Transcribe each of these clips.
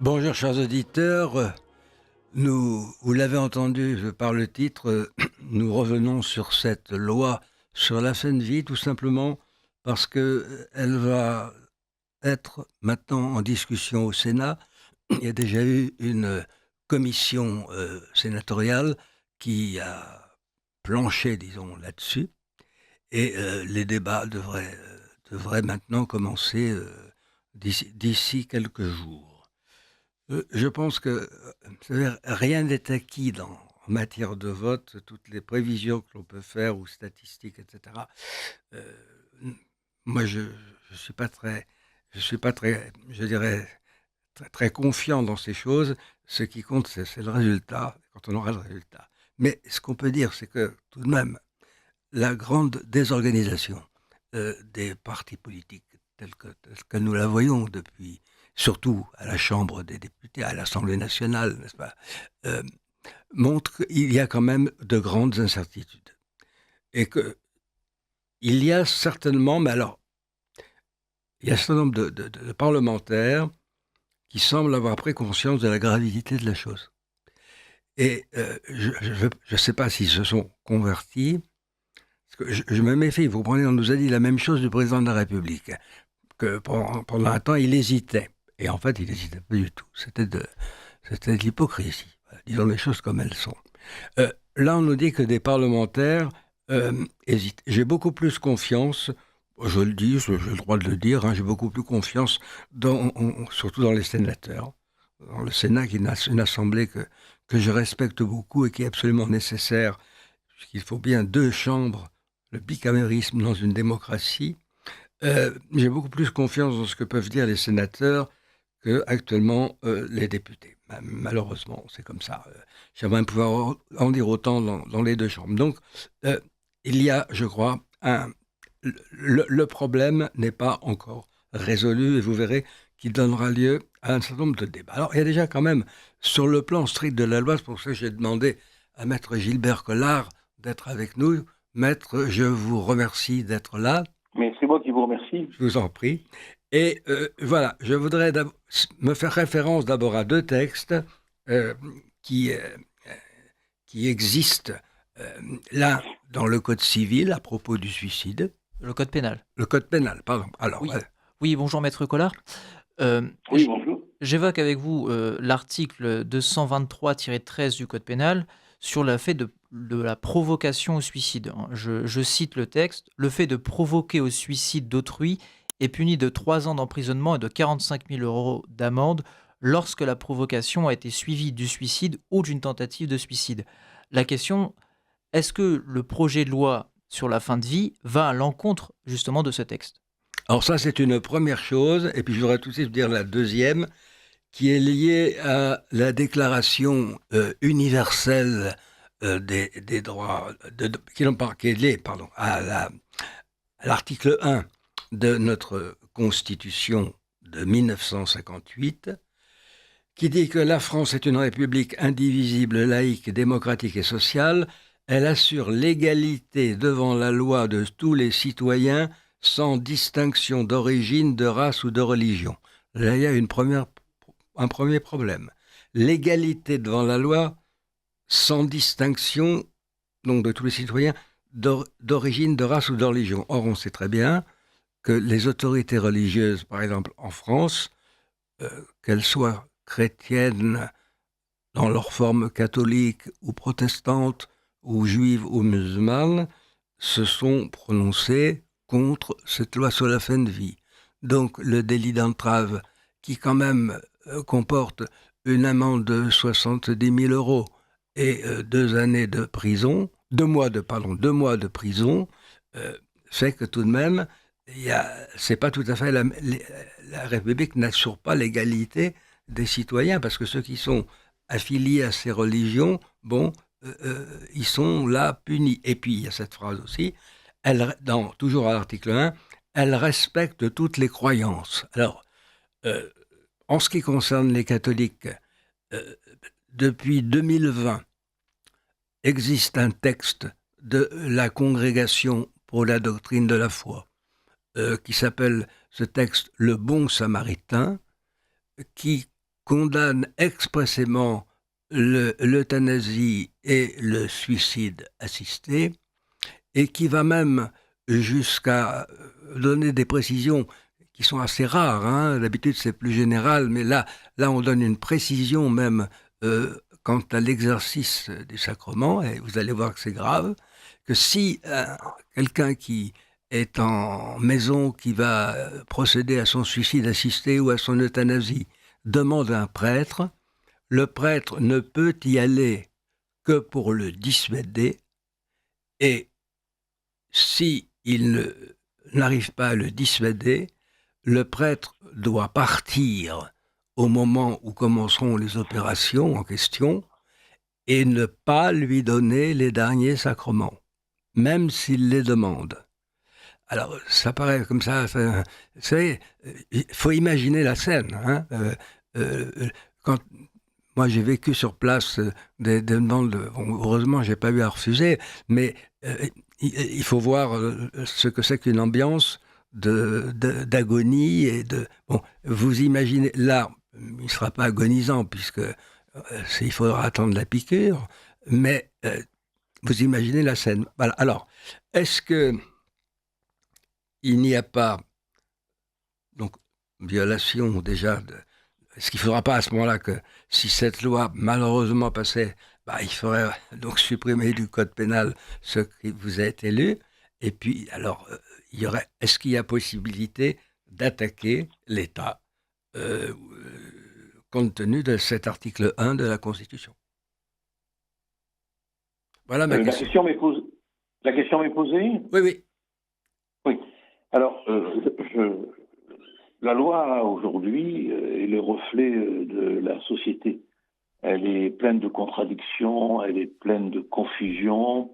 Bonjour chers auditeurs, vous l'avez entendu par le titre, nous revenons sur cette loi sur la fin de vie tout simplement parce qu'elle va être maintenant en discussion au Sénat. Il y a déjà eu une commission sénatoriale qui a planché, disons, là-dessus et les débats devraient maintenant commencer d'ici quelques jours. Je pense que vous savez, rien n'est acquis en matière de vote, toutes les prévisions que l'on peut faire ou statistiques, etc. Euh, moi, je suis pas très, je dirais, très confiant dans ces choses. Ce qui compte, c'est le résultat, quand on aura le résultat. Mais ce qu'on peut dire, c'est que tout de même, la grande désorganisation des partis politiques telle que nous la voyons depuis, surtout à la Chambre des députés, à l'Assemblée nationale, n'est-ce pas, euh, montre qu'il y a quand même de grandes incertitudes. Et qu'il y a certainement, mais alors, il y a un certain nombre de parlementaires qui semblent avoir pris conscience de la gravité de la chose. Et je ne sais pas s'ils se sont convertis. Parce que je me méfie, vous comprenez, on nous a dit la même chose du président de la République, que pendant un temps, il hésitait. Et en fait, il n'hésitait pas du tout. C'était de l'hypocrisie. Voilà, disons les choses comme elles sont. Là, on nous dit que des parlementaires hésitent. J'ai beaucoup plus confiance, je le dis, j'ai le droit de le dire, j'ai beaucoup plus confiance, surtout dans les sénateurs. Dans le Sénat, qui est une assemblée que je respecte beaucoup et qui est absolument nécessaire, puisqu'il faut bien deux chambres, le bicamérisme dans une démocratie. J'ai beaucoup plus confiance dans ce que peuvent dire les sénateurs que actuellement les députés. Malheureusement, c'est comme ça. J'aimerais pouvoir en dire autant dans les deux chambres. Donc, il y a, je crois, le problème n'est pas encore résolu et vous verrez qu'il donnera lieu à un certain nombre de débats. Alors, il y a déjà quand même, sur le plan strict de la loi, c'est pour ça que j'ai demandé à Maître Gilbert Collard d'être avec nous. Maître, je vous remercie d'être là. Mais c'est moi qui vous remercie. Je vous en prie. Et voilà, je voudrais me faire référence d'abord à deux textes euh, qui, euh, qui existent. L'un dans le Code civil à propos du suicide. Le code pénal. Le Code pénal, pardon. Alors, oui. Oui, bonjour Maître Collard. Oui, bonjour. J'évoque avec vous l'article 223-13 du Code pénal sur le fait de la provocation au suicide. Je cite le texte. Le fait de provoquer au suicide d'autrui est puni de 3 ans d'emprisonnement et de 45 000 € d'amende lorsque la provocation a été suivie du suicide ou d'une tentative de suicide. La question, est-ce que le projet de loi sur la fin de vie va à l'encontre justement de ce texte? Alors ça, c'est une première chose. Et puis je voudrais tout de suite dire la deuxième, qui est liée à la déclaration universelle des droits, qui est liée, à l'article 1 de notre Constitution de 1958, qui dit que la France est une république indivisible, laïque, démocratique et sociale. Elle assure l'égalité devant la loi de tous les citoyens sans distinction d'origine, de race ou de religion. Là, il y a un premier problème. L'égalité devant la loi sans distinction, donc de tous les citoyens, d'origine, de race ou de religion. Or, on sait très bien que les autorités religieuses, par exemple en France, qu'elles soient chrétiennes dans leur forme catholique ou protestante, ou juives ou musulmanes, se sont prononcées contre cette loi sur la fin de vie. Donc le délit d'entrave, qui quand même comporte une amende de 70 000 € et 2 années de prison, 2 mois de prison, fait que tout de même, c'est pas tout à fait la République n'assure pas l'égalité des citoyens, parce que ceux qui sont affiliés à ces religions, ils sont là punis. Et puis, il y a cette phrase aussi, toujours à l'article 1, elle respecte toutes les croyances. Alors, en ce qui concerne les catholiques, depuis 2020, existe un texte de la Congrégation pour la doctrine de la foi, qui s'appelle ce texte « Le bon samaritain », qui condamne expressément l'euthanasie et le suicide assisté, et qui va même jusqu'à donner des précisions qui sont assez rares. Hein. D'habitude, c'est plus général, mais là, on donne une précision même quant à l'exercice du sacrement, et vous allez voir que c'est grave, que si quelqu'un qui est en maison, qui va procéder à son suicide assisté ou à son euthanasie, demande un prêtre, le prêtre ne peut y aller que pour le dissuader, et si il n'arrive pas à le dissuader, le prêtre doit partir au moment où commenceront les opérations en question et ne pas lui donner les derniers sacrements, même s'il les demande. Alors, ça paraît comme ça, vous savez, il faut imaginer la scène. Hein, quand moi j'ai vécu sur place des demandes, heureusement je n'ai pas eu à refuser, mais il faut voir ce que c'est qu'une ambiance d'agonie et de... Bon, vous imaginez, là, il ne sera pas agonisant puisque il faudra attendre la piqûre, mais vous imaginez la scène. Voilà. Alors, est-ce que il n'y a pas donc violation déjà de... Est-ce qu'il ne faudra pas à ce moment-là que si cette loi malheureusement passait, il faudrait donc supprimer du code pénal ce qui vous a été lu, et puis alors est-ce qu'il y a possibilité d'attaquer l'État compte tenu de cet article 1 de la Constitution? Voilà ma question. La question m'est posée? Oui. Oui. Alors, la loi aujourd'hui est le reflet de la société. Elle est pleine de contradictions, elle est pleine de confusion.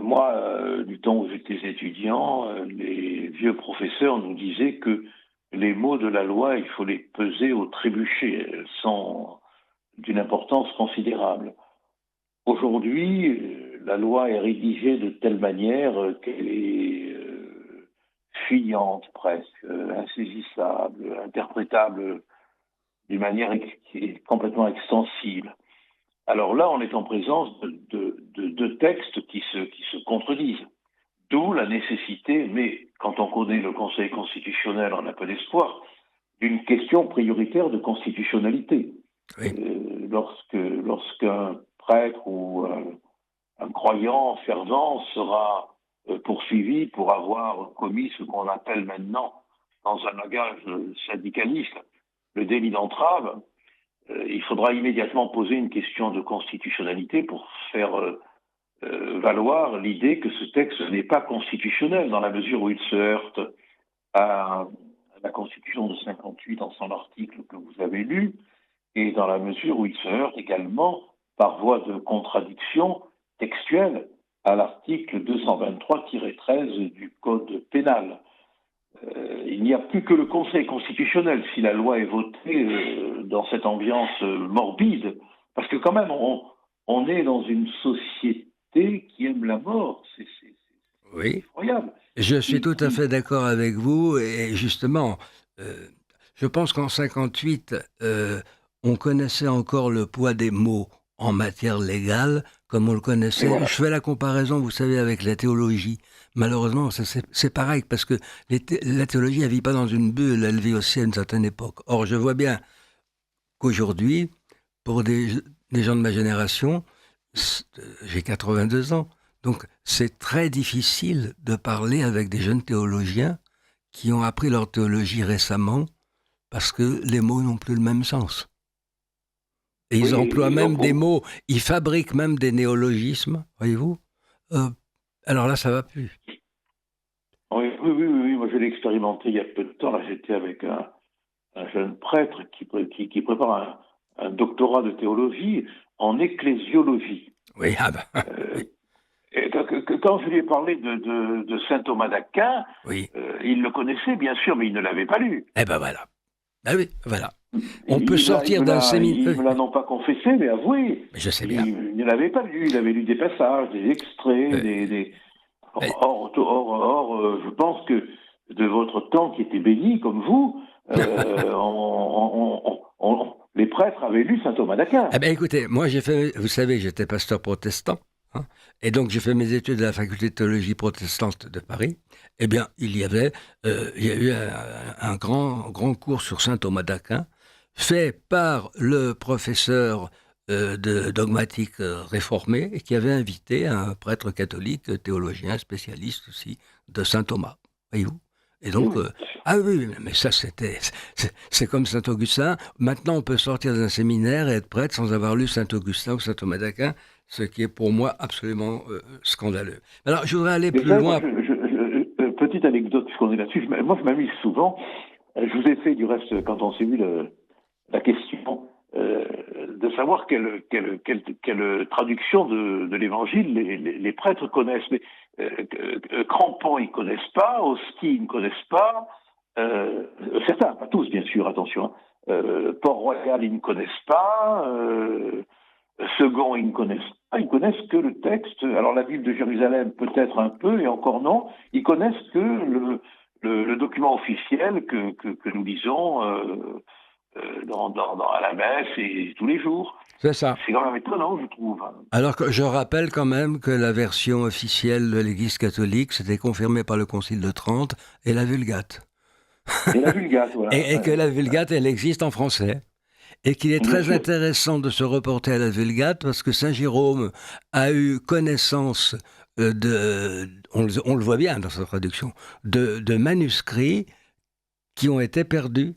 Moi, du temps où j'étais étudiant, les vieux professeurs nous disaient que les mots de la loi, il faut les peser au trébuchet. Elles sont d'une importance considérable. Aujourd'hui, la loi est rédigée de telle manière qu'elle est fuyante presque, insaisissable, interprétable d'une manière qui est complètement extensible. Alors là, on est en présence de textes qui se contredisent. D'où la nécessité, mais quand on connaît le Conseil constitutionnel, on n'a pas d'espoir, d'une question prioritaire de constitutionnalité. Oui. Lorsqu'un prêtre ou un croyant fervent sera poursuivi pour avoir commis ce qu'on appelle maintenant, dans un langage syndicaliste, le délit d'entrave, il faudra immédiatement poser une question de constitutionnalité pour faire valoir l'idée que ce texte n'est pas constitutionnel dans la mesure où il se heurte à la Constitution de 58 en son article que vous avez lu, et dans la mesure où il se heurte également par voie de contradiction textuelle à l'article 223-13 du Code pénal. Il n'y a plus que le Conseil constitutionnel, si la loi est votée dans cette ambiance morbide, parce que quand même, on est dans une société qui aime la mort. C'est effroyable. Je suis tout à fait d'accord avec vous, et justement, je pense qu'en 58, on connaissait encore le poids des mots en matière légale, comme on le connaissait. Voilà. Je fais la comparaison, vous savez, avec la théologie. Malheureusement, c'est pareil, parce que la théologie, elle ne vit pas dans une bulle, elle vit aussi à une certaine époque. Or, je vois bien qu'aujourd'hui, pour des gens de ma génération, j'ai 82 ans, donc c'est très difficile de parler avec des jeunes théologiens qui ont appris leur théologie récemment, parce que les mots n'ont plus le même sens. Et ils emploient même des mots, ils fabriquent même des néologismes, voyez-vous. Alors là, ça ne va plus. Oui, moi je l'ai expérimenté il y a peu de temps. Là, j'étais avec un jeune prêtre qui prépare un doctorat de théologie en ecclésiologie. Oui, quand je lui ai parlé de saint Thomas d'Aquin, il le connaissait bien sûr, mais il ne l'avait pas lu. Eh ben voilà. Ah oui, voilà. On peut sortir d'un séminaire. Il ne l'a non pas confessé, mais avoué. Mais je sais bien. Il ne l'avait pas lu. Il avait lu des passages, des extraits, Or, je pense que de votre temps qui était béni, comme vous, les prêtres avaient lu saint Thomas d'Aquin. Eh bien, écoutez, moi, vous savez, j'étais pasteur protestant, hein, et donc j'ai fait mes études à la faculté de théologie protestante de Paris. Eh bien, il y a eu un grand cours sur saint Thomas d'Aquin, fait par le professeur de dogmatique réformé, et qui avait invité un prêtre catholique, théologien, spécialiste aussi de saint Thomas. Voyez-vous ? Et donc, oui, mais ça, c'est comme Saint-Augustin. Maintenant, on peut sortir d'un séminaire et être prêtre sans avoir lu Saint-Augustin ou Saint-Thomas d'Aquin, ce qui est pour moi absolument scandaleux. Alors, je voudrais aller plus loin. Petite anecdote, puisqu'on est là-dessus. Moi, je m'amuse souvent. Je vous ai fait, du reste, quand on s'est vu la question de savoir quelle traduction de l'Évangile les prêtres connaissent. Mais Crampon, ils ne connaissent pas. Hostie, ils ne connaissent pas. Certains, pas tous, bien sûr, attention. Port-Royal, ils ne connaissent pas. Second, ils ne connaissent pas. Ils connaissent que le texte. Alors, la Bible de Jérusalem, peut-être un peu, et encore non. Ils connaissent que le document officiel que nous lisons à la messe et tous les jours. C'est ça. C'est quand même étonnant, je trouve. Alors que je rappelle quand même que la version officielle de l'Église catholique, c'était confirmé par le Concile de Trente et la Vulgate. Et la Vulgate, voilà. et que la Vulgate, elle existe en français. Et qu'il est très intéressant de se reporter à la Vulgate parce que Saint Jérôme a eu connaissance on le voit bien dans sa traduction, de manuscrits qui ont été perdus.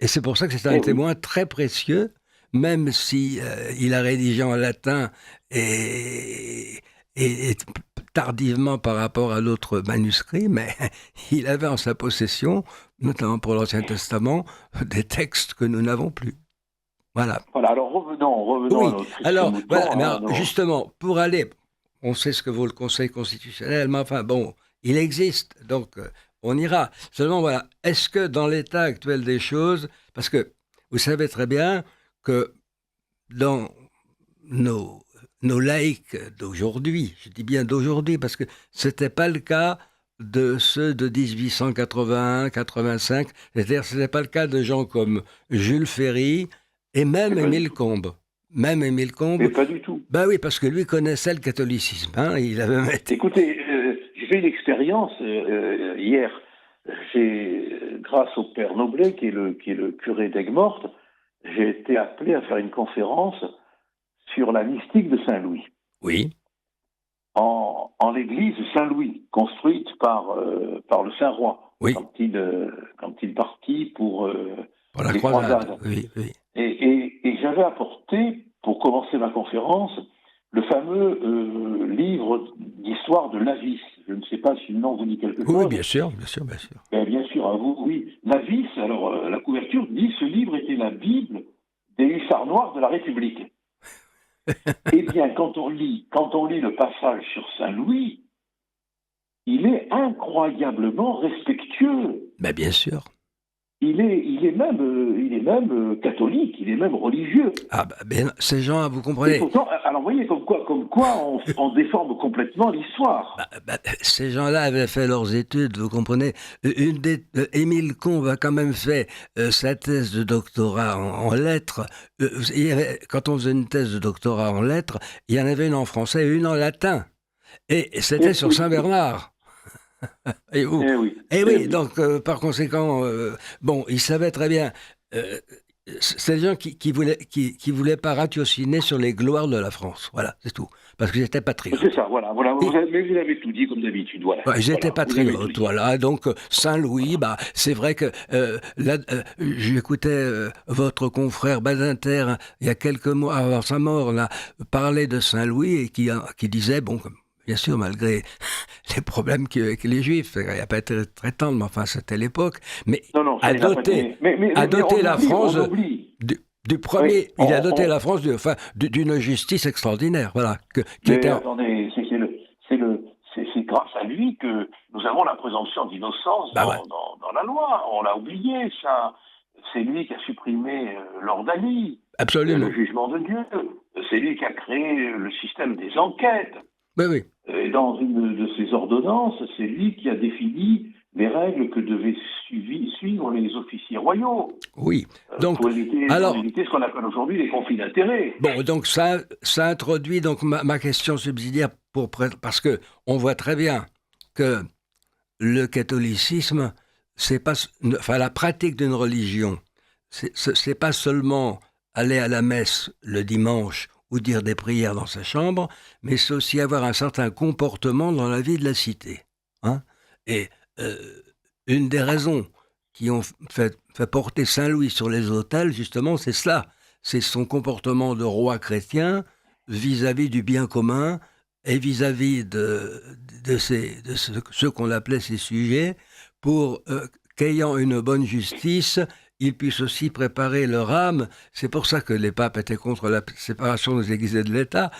Et c'est pour ça que c'est un témoin très précieux, même si il a rédigé en latin et tardivement par rapport à d'autres manuscrits, mais il avait en sa possession, notamment pour l'Ancien Testament, des textes que nous n'avons plus. Voilà. Voilà, alors revenons oui. à notre alors, mouton, voilà, mais alors, justement, pour aller, on sait ce que vaut le Conseil constitutionnel, mais enfin, bon, il existe, donc on ira. Seulement, voilà, est-ce que dans l'état actuel des choses, parce que vous savez très bien que dans nos laïcs d'aujourd'hui, je dis bien d'aujourd'hui, parce que ce n'était pas le cas de ceux de 1881-85, c'est-à-dire ce n'était pas le cas de gens comme Jules Ferry et même Émile Combes. Même Émile Combes. Mais pas du tout. Ben oui, parce que lui connaissait le catholicisme. Hein, il avait même été... Écoutez, j'ai fait une expérience hier. Grâce au père Noblet, qui est le curé d'Aigues-Mortes, j'ai été appelé à faire une conférence sur la mystique de Saint-Louis. Oui. En l'église Saint-Louis, construite par le Saint-Roi, oui. quand il partit pour la les croisades. Oui. Et j'avais apporté, pour commencer ma conférence, le fameux livre d'histoire de Lavis. Je ne sais pas si le nom vous dit quelque chose. Oui, bien sûr. Bien sûr, à vous, oui. Lavis, alors la couverture dit « Ce livre était la Bible des hussards noirs de la République ». Eh bien, quand on lit le passage sur Saint-Louis, il est incroyablement respectueux. Ben, bien sûr. Il est même catholique, il est même religieux. Ah ben, ces gens, vous comprenez. Et pourtant, alors vous voyez comme quoi on déforme complètement l'histoire. Ces gens-là avaient fait leurs études, vous comprenez. Émile Combes a quand même fait sa thèse de doctorat en lettres. Quand on faisait une thèse de doctorat en lettres, il y en avait une en français et une en latin. Et c'était sur Saint-Bernard. Et oui, donc par conséquent, ils savaient très bien. C'est des gens qui voulaient pas ratiociner sur les gloires de la France. Voilà, c'est tout. Parce que j'étais patriote. C'est ça, voilà. Mais vous avez tout dit comme d'habitude. Voilà. J'étais patriote, voilà. Donc Saint-Louis, c'est vrai que j'écoutais votre confrère Badinter il y a quelques mois avant sa mort là parler de Saint-Louis et qui disait bien sûr, malgré les problèmes avec les Juifs, il n'a pas été très tendre, mais enfin, c'était l'époque. Mais a doté la France du premier. Il a doté la France d'une justice extraordinaire. Voilà. Attendez, c'est grâce à lui que nous avons la présomption d'innocence dans la loi. On l'a oublié, ça. C'est lui qui a supprimé l'ordanie. Absolument. Le jugement de Dieu. C'est lui qui a créé le système des enquêtes. Oui. Et dans une de ses ordonnances, c'est lui qui a défini les règles que devaient suivre les officiers royaux. Oui. Donc, pour éviter ce qu'on appelle aujourd'hui les conflits d'intérêts. Bon, donc ça introduit donc ma question subsidiaire parce que on voit très bien que le catholicisme, c'est pas, enfin la pratique d'une religion, c'est pas seulement aller à la messe le dimanche ou dire des prières dans sa chambre, mais c'est aussi avoir un certain comportement dans la vie de la cité. Hein. Et une des raisons qui ont fait porter Saint-Louis sur les autels, justement, c'est cela. C'est son comportement de roi chrétien vis-à-vis du bien commun et vis-à-vis de ceux qu'on appelait ses sujets, pour qu'ayant une bonne justice, ils puissent aussi préparer leur âme. C'est pour ça que les papes étaient contre la séparation des églises et de l'État,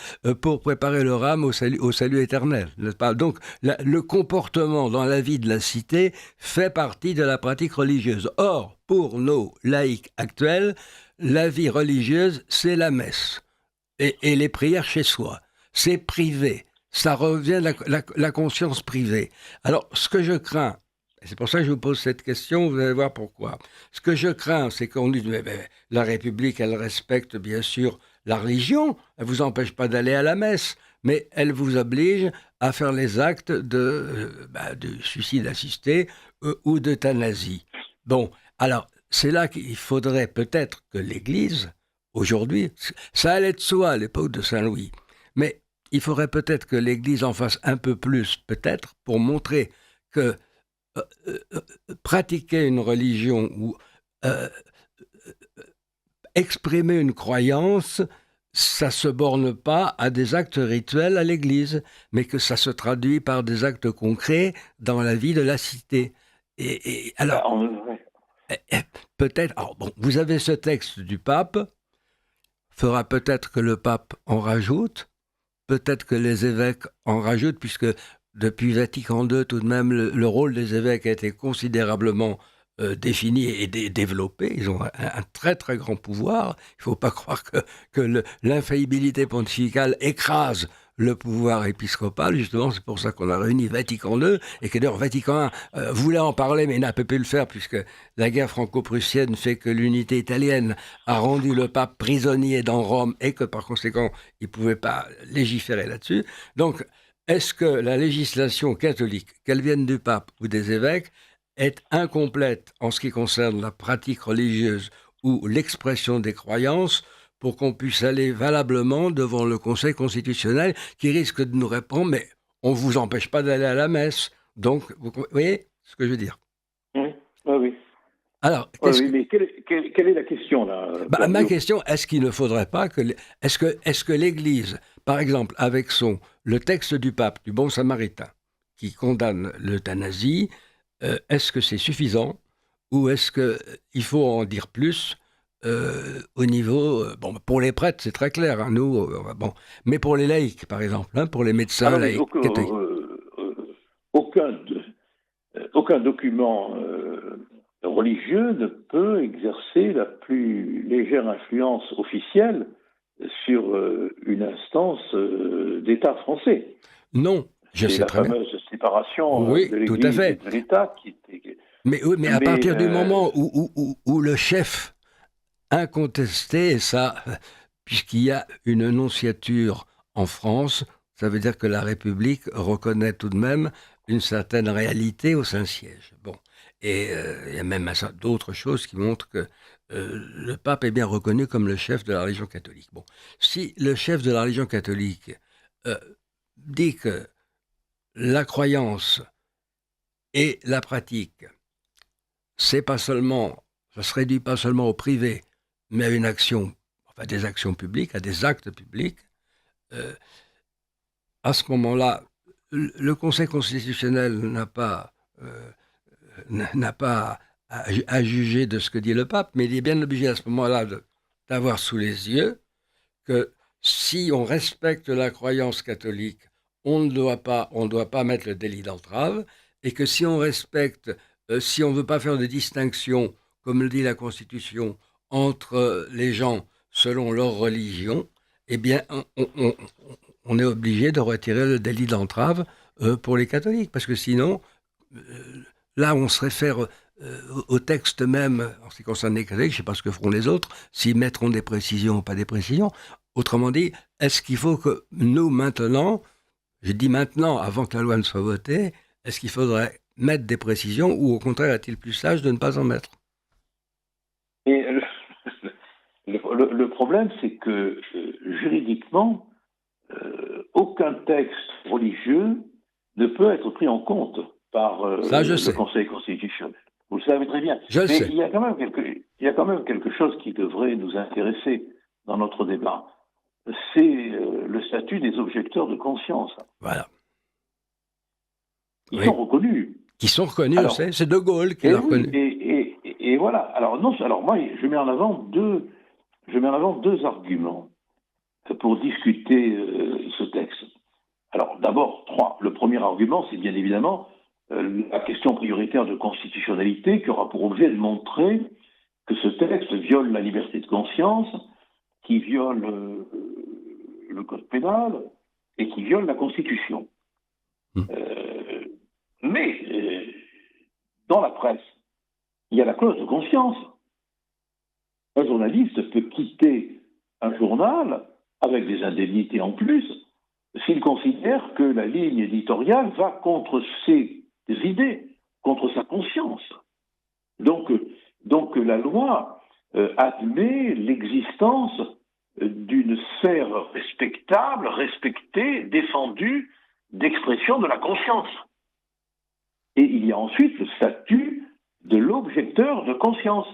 pour préparer leur âme au salut éternel. N'est-ce pas ? Donc, le comportement dans la vie de la cité fait partie de la pratique religieuse. Or, pour nos laïcs actuels, la vie religieuse, c'est la messe et les prières chez soi. C'est privé. Ça revient à la conscience privée. Alors, ce que je crains, et c'est pour ça que je vous pose cette question, vous allez voir pourquoi. Ce que je crains, c'est qu'on dise, mais la République, elle respecte bien sûr la religion, elle ne vous empêche pas d'aller à la messe, mais elle vous oblige à faire les actes de suicide assisté ou d'euthanasie. Bon, alors, c'est là qu'il faudrait peut-être que l'Église, aujourd'hui, ça allait de soi à l'époque de Saint-Louis, mais il faudrait peut-être que l'Église en fasse un peu plus, peut-être, pour montrer que pratiquer une religion ou exprimer une croyance, ça ne se borne pas à des actes rituels à l'Église, mais que ça se traduit par des actes concrets dans la vie de la cité. Et alors, peut-être, vous avez ce texte du pape, fera peut-être que le pape en rajoute, peut-être que les évêques en rajoutent, puisque depuis Vatican II, tout de même, le rôle des évêques a été considérablement défini et développé. Ils ont un très très grand pouvoir. Il ne faut pas croire que l'infaillibilité pontificale écrase le pouvoir épiscopal. Justement, c'est pour ça qu'on a réuni Vatican II, et que d'ailleurs Vatican I voulait en parler, mais n'a pas pu le faire, puisque la guerre franco-prussienne fait que l'unité italienne a rendu le pape prisonnier dans Rome, et que par conséquent, il ne pouvait pas légiférer là-dessus. Donc, est-ce que la législation catholique, qu'elle vienne du pape ou des évêques, est incomplète en ce qui concerne la pratique religieuse ou l'expression des croyances, pour qu'on puisse aller valablement devant le Conseil constitutionnel, qui risque de nous répondre, mais on ne vous empêche pas d'aller à la messe. Donc, vous voyez ce que je veux dire ? Oui. Alors, mais quelle est la question là ? Ma question, est-ce qu'il ne faudrait pas que... Est-ce que l'Église, par exemple, avec le texte du pape, du Bon Samaritain, qui condamne l'euthanasie, est-ce que c'est suffisant, ou est-ce qu'il faut en dire plus au niveau... pour les prêtres, c'est très clair, hein, nous, mais pour les laïcs, par exemple, pour les médecins laïcs... Aucun document religieux ne peut exercer la plus légère influence officielle sur une instance d'État français. Non, je sais très bien. C'est la fameuse séparation de l'Église et de l'État qui était... Mais à partir du moment où le chef incontesté, et ça, puisqu'il y a une nonciature en France, ça veut dire que la République reconnaît tout de même une certaine réalité au Saint-Siège. Bon. Et il y a même d'autres choses qui montrent que le pape est bien reconnu comme le chef de la religion catholique. Bon. Si le chef de la religion catholique dit que la croyance et la pratique, ça se réduit pas seulement au privé, mais à une action, enfin des actions publiques, à des actes publics, à ce moment-là, le Conseil constitutionnel n'a pas à juger de ce que dit le pape, mais il est bien obligé à ce moment-là d'avoir sous les yeux que si on respecte la croyance catholique, on ne doit pas mettre le délit d'entrave, et que si on respecte, si on ne veut pas faire de distinction, comme le dit la Constitution, entre les gens selon leur religion, eh bien, on est obligé de retirer le délit d'entrave pour les catholiques, parce que sinon, là, on se réfère au texte même, en ce qui concerne les catholiques, je ne sais pas ce que feront les autres, s'ils mettront des précisions ou pas des précisions. Autrement dit, est-ce qu'il faut que nous, maintenant, je dis maintenant, avant que la loi ne soit votée, est-ce qu'il faudrait mettre des précisions ou au contraire est-il plus sage de ne pas en mettre? Et le problème, c'est que juridiquement, aucun texte religieux ne peut être pris en compte par Ça, je le sais. Conseil constitutionnel. Vous le savez très bien. Je le Mais sais. il y a quand même quelque chose qui devrait nous intéresser dans notre débat. C'est le statut des objecteurs de conscience. Voilà. Ils Oui. sont reconnus. Qui sont reconnus, Alors, c'est De Gaulle qui et l'a oui, reconnu. et voilà. Alors, non, alors moi, je mets en avant deux arguments pour discuter ce texte. Alors, d'abord, trois. Le premier argument, c'est bien évidemment la question prioritaire de constitutionnalité qui aura pour objet de montrer que ce texte viole la liberté de conscience, qui viole le code pénal et qui viole la Constitution. Euh, mais dans la presse, il y a la clause de conscience. Un journaliste peut quitter un journal avec des indemnités en plus s'il considère que la ligne éditoriale va contre ses idées, contre sa conscience. Donc la loi admet l'existence d'une sphère respectable, respectée, défendue d'expression de la conscience. Et il y a ensuite le statut de l'objecteur de conscience.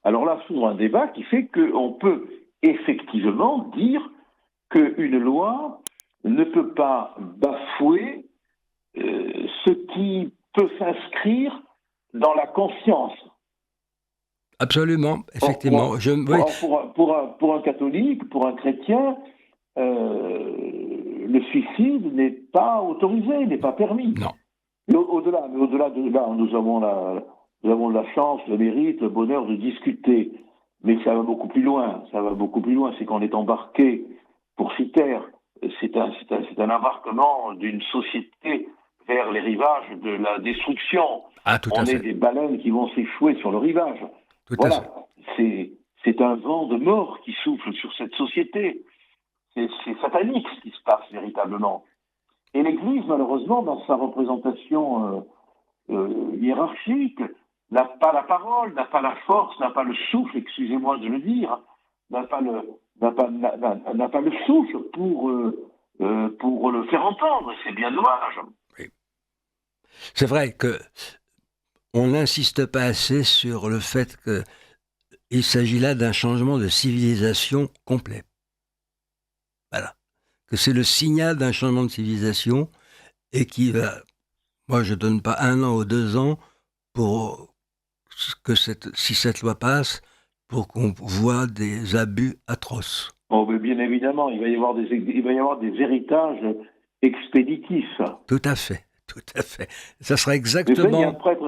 Alors là s'ouvre un débat qui fait qu'on peut effectivement dire qu'une loi ne peut pas bafouer ce qui peut s'inscrire dans la conscience. Absolument, effectivement. Pour un catholique, pour un chrétien, le suicide n'est pas autorisé, n'est pas permis. Non. Mais au-delà de là, nous avons la chance, le mérite, le bonheur de discuter. Mais ça va beaucoup plus loin. Ça va beaucoup plus loin. C'est qu'on est embarqué pour Citer. C'est un embarquement d'une société vers les rivages de la destruction. Ah, tout à On fait. est des baleines qui vont s'échouer sur le rivage. Tout à Voilà. fait. C'est un vent de mort qui souffle sur cette société. C'est satanique ce qui se passe véritablement. Et l'Église, malheureusement, dans sa représentation hiérarchique, n'a pas la parole, n'a pas la force, n'a pas le souffle, excusez-moi de le dire, n'a pas le souffle pour le faire entendre. C'est bien dommage. Oui. C'est vrai que on n'insiste pas assez sur le fait qu'il s'agit là d'un changement de civilisation complet. Voilà. Que c'est le signal d'un changement de civilisation et qui va... Moi, je ne donne pas 1 an ou 2 ans pour que si cette loi passe, pour qu'on voit des abus atroces. Oh, mais bien évidemment, il va y avoir des héritages expéditifs. Tout à fait, tout à fait. Ça sera exactement...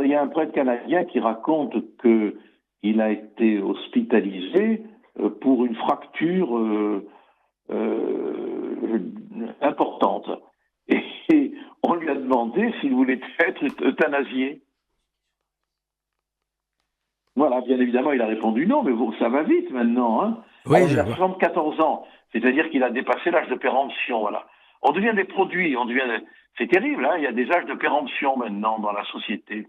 Il y a un prêtre canadien qui raconte qu'il a été hospitalisé pour une fracture importante. Et on lui a demandé s'il voulait être euthanasié. Voilà, bien évidemment, il a répondu non, mais ça va vite maintenant. Hein. Oui, alors, il a 74 ans, c'est-à-dire qu'il a dépassé l'âge de péremption. Voilà. On devient des produits, c'est terrible, hein, il y a des âges de péremption maintenant dans la société.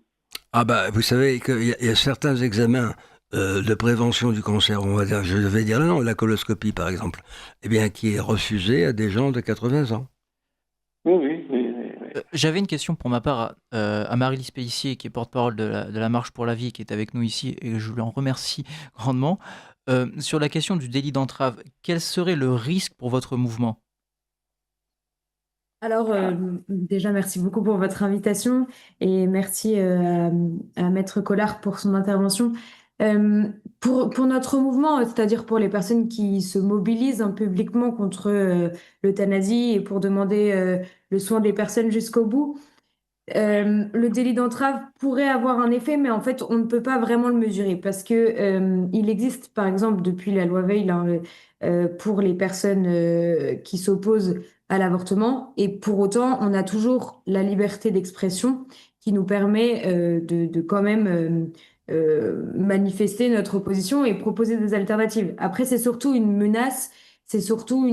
Ah bah, vous savez qu'il y a certains examens de prévention du cancer, on va dire, je vais dire non, la coloscopie par exemple, eh bien, qui est refusée à des gens de 80 ans. Oui. J'avais une question pour ma part à Marie-Lise Pellissier, qui est porte-parole de la Marche pour la vie, qui est avec nous ici, et je l'en remercie grandement. Sur la question du délit d'entrave, quel serait le risque pour votre mouvement? Alors, déjà, merci beaucoup pour votre invitation et merci à Maître Collard pour son intervention. Pour notre mouvement, c'est-à-dire pour les personnes qui se mobilisent publiquement contre l'euthanasie et pour demander le soin des personnes jusqu'au bout, le délit d'entrave pourrait avoir un effet, mais en fait, on ne peut pas vraiment le mesurer parce que il existe, par exemple, depuis la loi Veil, pour les personnes qui s'opposent à l'avortement, et pour autant, on a toujours la liberté d'expression qui nous permet de quand même manifester notre opposition et proposer des alternatives. Après, c'est surtout une menace, c'est surtout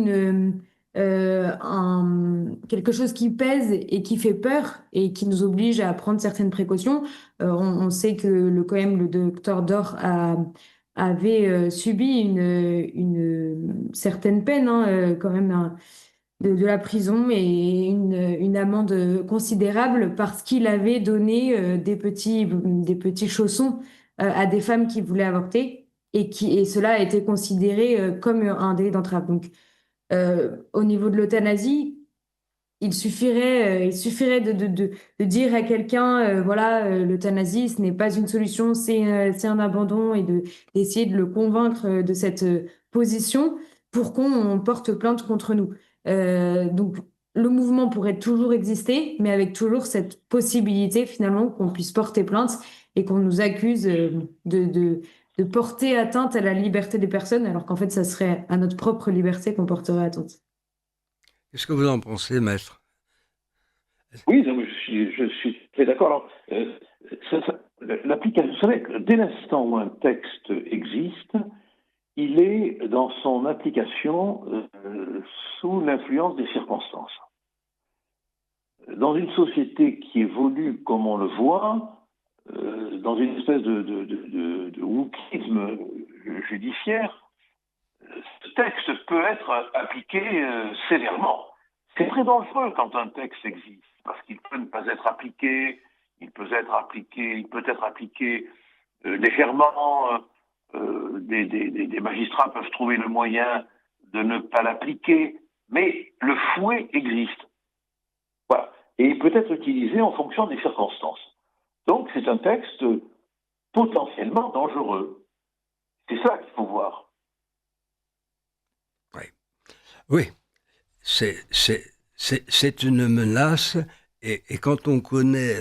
quelque chose qui pèse et qui fait peur et qui nous oblige à prendre certaines précautions. On sait que quand même le docteur Dor avait subi une certaine peine, hein, quand même de la prison et une amende considérable parce qu'il avait donné des petits chaussons à des femmes qui voulaient avorter et cela a été considéré comme un délit d'entrave. Donc, au niveau de l'euthanasie, il suffirait de dire à quelqu'un, voilà, l'euthanasie, ce n'est pas une solution, c'est un abandon, et d'essayer de le convaincre de cette position pour qu'on porte plainte contre nous. Donc, le mouvement pourrait toujours exister, mais avec toujours cette possibilité finalement qu'on puisse porter plainte et qu'on nous accuse de porter atteinte à la liberté des personnes, alors qu'en fait, ça serait à notre propre liberté qu'on porterait atteinte. Qu'est-ce que vous en pensez, maître? Oui, non, mais je suis très d'accord. Alors, l'application, vous savez, que dès l'instant où un texte existe, il est dans son application sous l'influence des circonstances. Dans une société qui évolue comme on le voit, dans une espèce de wokisme judiciaire, ce texte peut être appliqué sévèrement. C'est très dangereux quand un texte existe, parce qu'il peut ne pas être appliqué, il peut être appliqué légèrement. Des magistrats peuvent trouver le moyen de ne pas l'appliquer, mais le fouet existe. Voilà. Et il peut être utilisé en fonction des circonstances. Donc c'est un texte potentiellement dangereux. C'est ça qu'il faut voir. Oui, oui. C'est une menace, et quand on connaît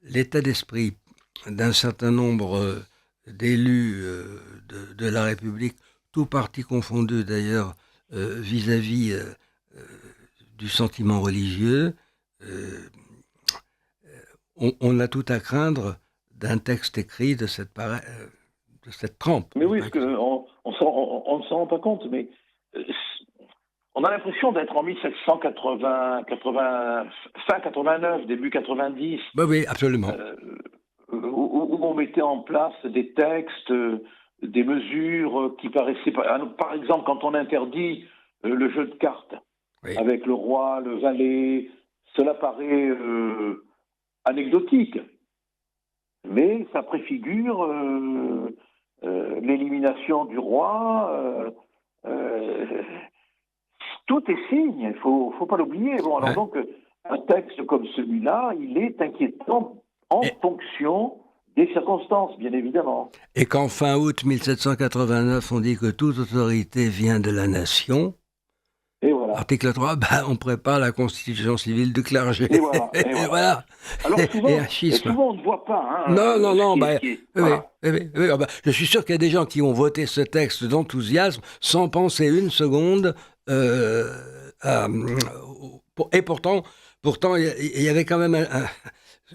l'état d'esprit d'un certain nombre d'élus de la République, tout parti confondu d'ailleurs, vis-à-vis du sentiment religieux, on a tout à craindre d'un texte écrit de cette trempe. Mais oui, parce qu'on ne s'en rend pas compte, mais on a l'impression d'être en 1780, fin 89, début 90. Oui, absolument. Où on mettait en place des textes, des mesures qui paraissaient... Par exemple, quand on interdit le jeu de cartes, oui, avec le roi, le valet, cela paraît anecdotique. Mais ça préfigure l'élimination du roi. Tout est signe, il ne faut pas l'oublier. Bon, alors donc, un texte comme celui-là, il est inquiétant en fonction des circonstances, bien évidemment. Et qu'en fin août 1789, on dit que toute autorité vient de la nation. Et voilà. Article 3, on prépare la constitution civile du clergé. Et voilà. Et voilà. Alors souvent, on ne voit pas. Non. Je suis sûr qu'il y a des gens qui ont voté ce texte d'enthousiasme sans penser une seconde. Et pourtant, il y avait quand même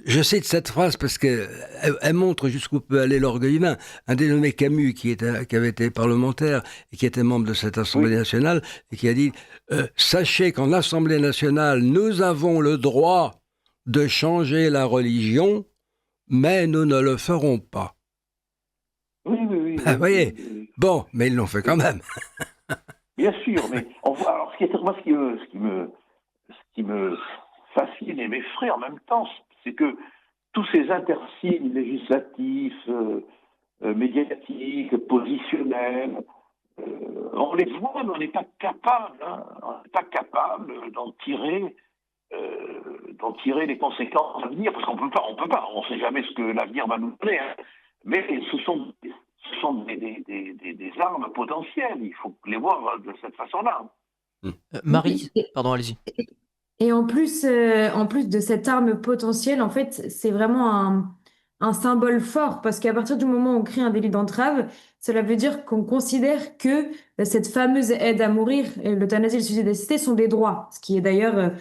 je cite cette phrase parce qu'elle montre jusqu'où peut aller l'orgueil humain. Un dénommé Camus, qui avait été parlementaire et qui était membre de cette Assemblée nationale, et qui a dit « Sachez qu'en Assemblée nationale, nous avons le droit de changer la religion, mais nous ne le ferons pas. » Oui. Vous voyez, bon, mais ils l'ont fait quand même. Bien sûr, mais on voit. Alors, ce qui me fascine et m'effraie en même temps, c'est que tous ces intersignes législatifs, médiatiques, positionnels, on les voit, mais on n'est pas capable, on n'est pas capable d'en tirer les conséquences à venir, parce qu'on peut pas, on ne sait jamais ce que l'avenir va nous donner. Hein. Mais ce sont des armes potentielles. Il faut les voir de cette façon-là. Marie, pardon, allez-y. Et en plus de cette arme potentielle, en fait, c'est vraiment un symbole fort, parce qu'à partir du moment où on crée un délit d'entrave, cela veut dire qu'on considère que cette fameuse aide à mourir, l'euthanasie et le suicide assisté sont des droits, ce qui est d'ailleurs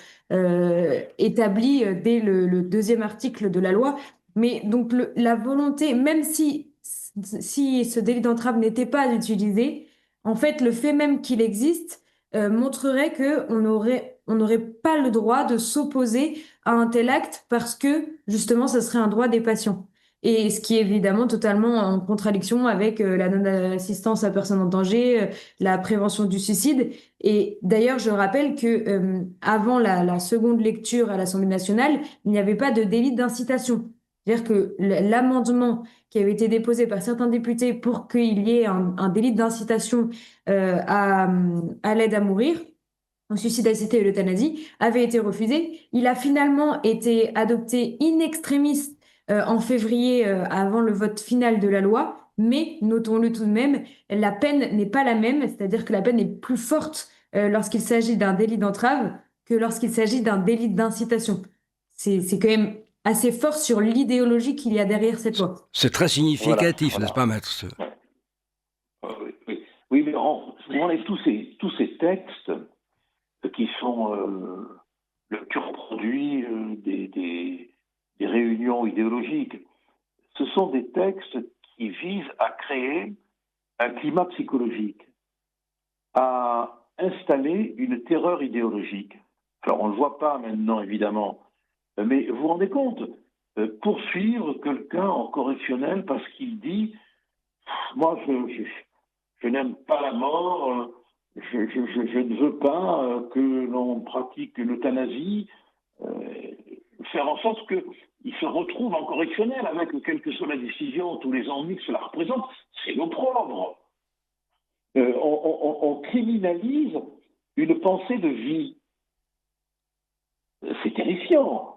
établi dès le deuxième article de la loi. Mais donc la volonté, même si ce délit d'entrave n'était pas utilisé, en fait, le fait même qu'il existe montrerait on n'aurait pas le droit de s'opposer à un tel acte parce que justement, ce serait un droit des patients. Et ce qui est évidemment totalement en contradiction avec la non-assistance à personne en danger, la prévention du suicide. Et d'ailleurs, je rappelle que avant la seconde lecture à l'Assemblée nationale, il n'y avait pas de délit d'incitation. C'est-à-dire que l'amendement qui avait été déposé par certains députés pour qu'il y ait un délit d'incitation à l'aide à mourir, au suicide assisté et l'euthanasie, avait été refusé. Il a finalement été adopté in extremis en février avant le vote final de la loi, mais notons-le tout de même, la peine n'est pas la même, c'est-à-dire que la peine est plus forte lorsqu'il s'agit d'un délit d'entrave que lorsqu'il s'agit d'un délit d'incitation. C'est quand même assez fort sur l'idéologie qu'il y a derrière cette loi. C'est très significatif, Voilà. n'est-ce pas, maître? Ouais. Oui, mais on est tous ces textes qui sont le pur produit des réunions idéologiques. Ce sont des textes qui visent à créer un climat psychologique, à installer une terreur idéologique. Alors, on ne le voit pas maintenant, évidemment, mais vous vous rendez compte, poursuivre quelqu'un en correctionnel parce qu'il dit « Moi, je n'aime pas la mort, je ne veux pas que l'on pratique l'euthanasie », faire en sorte qu'il se retrouve en correctionnel avec quelle que soit la décision tous les ennuis que cela représente, c'est l'opprobre. On criminalise une pensée de vie. C'est terrifiant.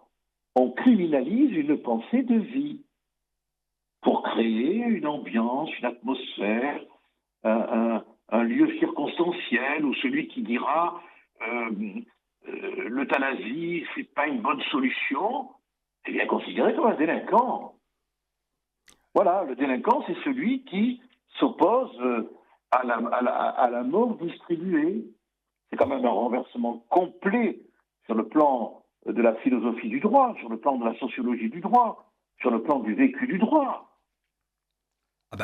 On criminalise une pensée de vie pour créer une ambiance, une atmosphère, un lieu circonstanciel où celui qui dira l'euthanasie, c'est pas une bonne solution, est bien considéré comme un délinquant. Voilà, le délinquant, c'est celui qui s'oppose à la mort distribuée. C'est quand même un renversement complet sur le plan de la philosophie du droit, sur le plan de la sociologie du droit, sur le plan du vécu du droit.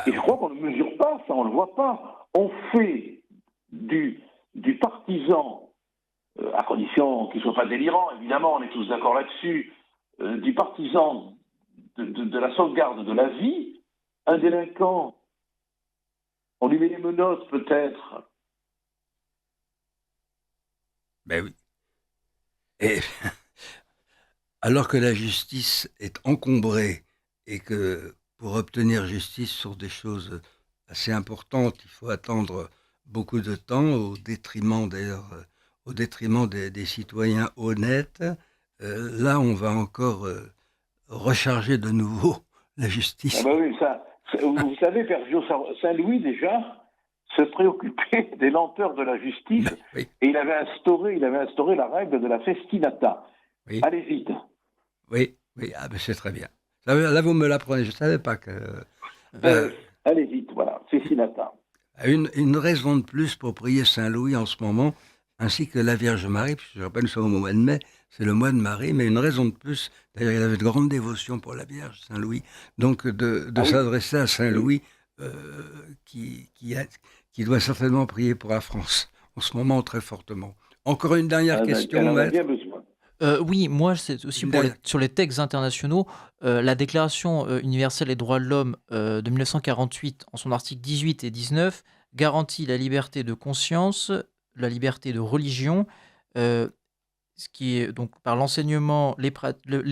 Et je crois qu'on ne mesure pas ça, on ne le voit pas. On fait du partisan, à condition qu'il ne soit pas délirant, évidemment, on est tous d'accord là-dessus, du partisan de la sauvegarde de la vie, un délinquant. On lui met les menottes peut-être. Ben oui. Et alors que la justice est encombrée et que pour obtenir justice sur des choses assez importantes, il faut attendre beaucoup de temps au détriment d'ailleurs, au détriment des citoyens honnêtes, là on va encore recharger de nouveau la justice. Ah ben oui, vous savez, Père Saint-Louis déjà se préoccupait des lenteurs de la justice oui. Et il avait instauré la règle de la festinata. Oui. Allez vite. Oui, ah ben c'est très bien. Là, vous me l'apprenez, je ne savais pas que... Allez vite, voilà, festinata. Une raison de plus pour prier Saint-Louis en ce moment, ainsi que la Vierge Marie, puisque je rappelle, nous sommes au mois de mai, c'est le mois de Marie, mais une raison de plus, d'ailleurs il avait de grandes dévotions pour la Vierge, Saint-Louis, donc de s'adresser à Saint-Louis, qui doit certainement prier pour la France, en ce moment très fortement. Encore une dernière question, elle en a maître. bien besoin. Oui, moi, c'est aussi sur les textes internationaux. La Déclaration universelle des droits de l'homme de 1948, en son article 18 et 19, garantit la liberté de conscience, la liberté de religion, ce qui est donc par l'enseignement, les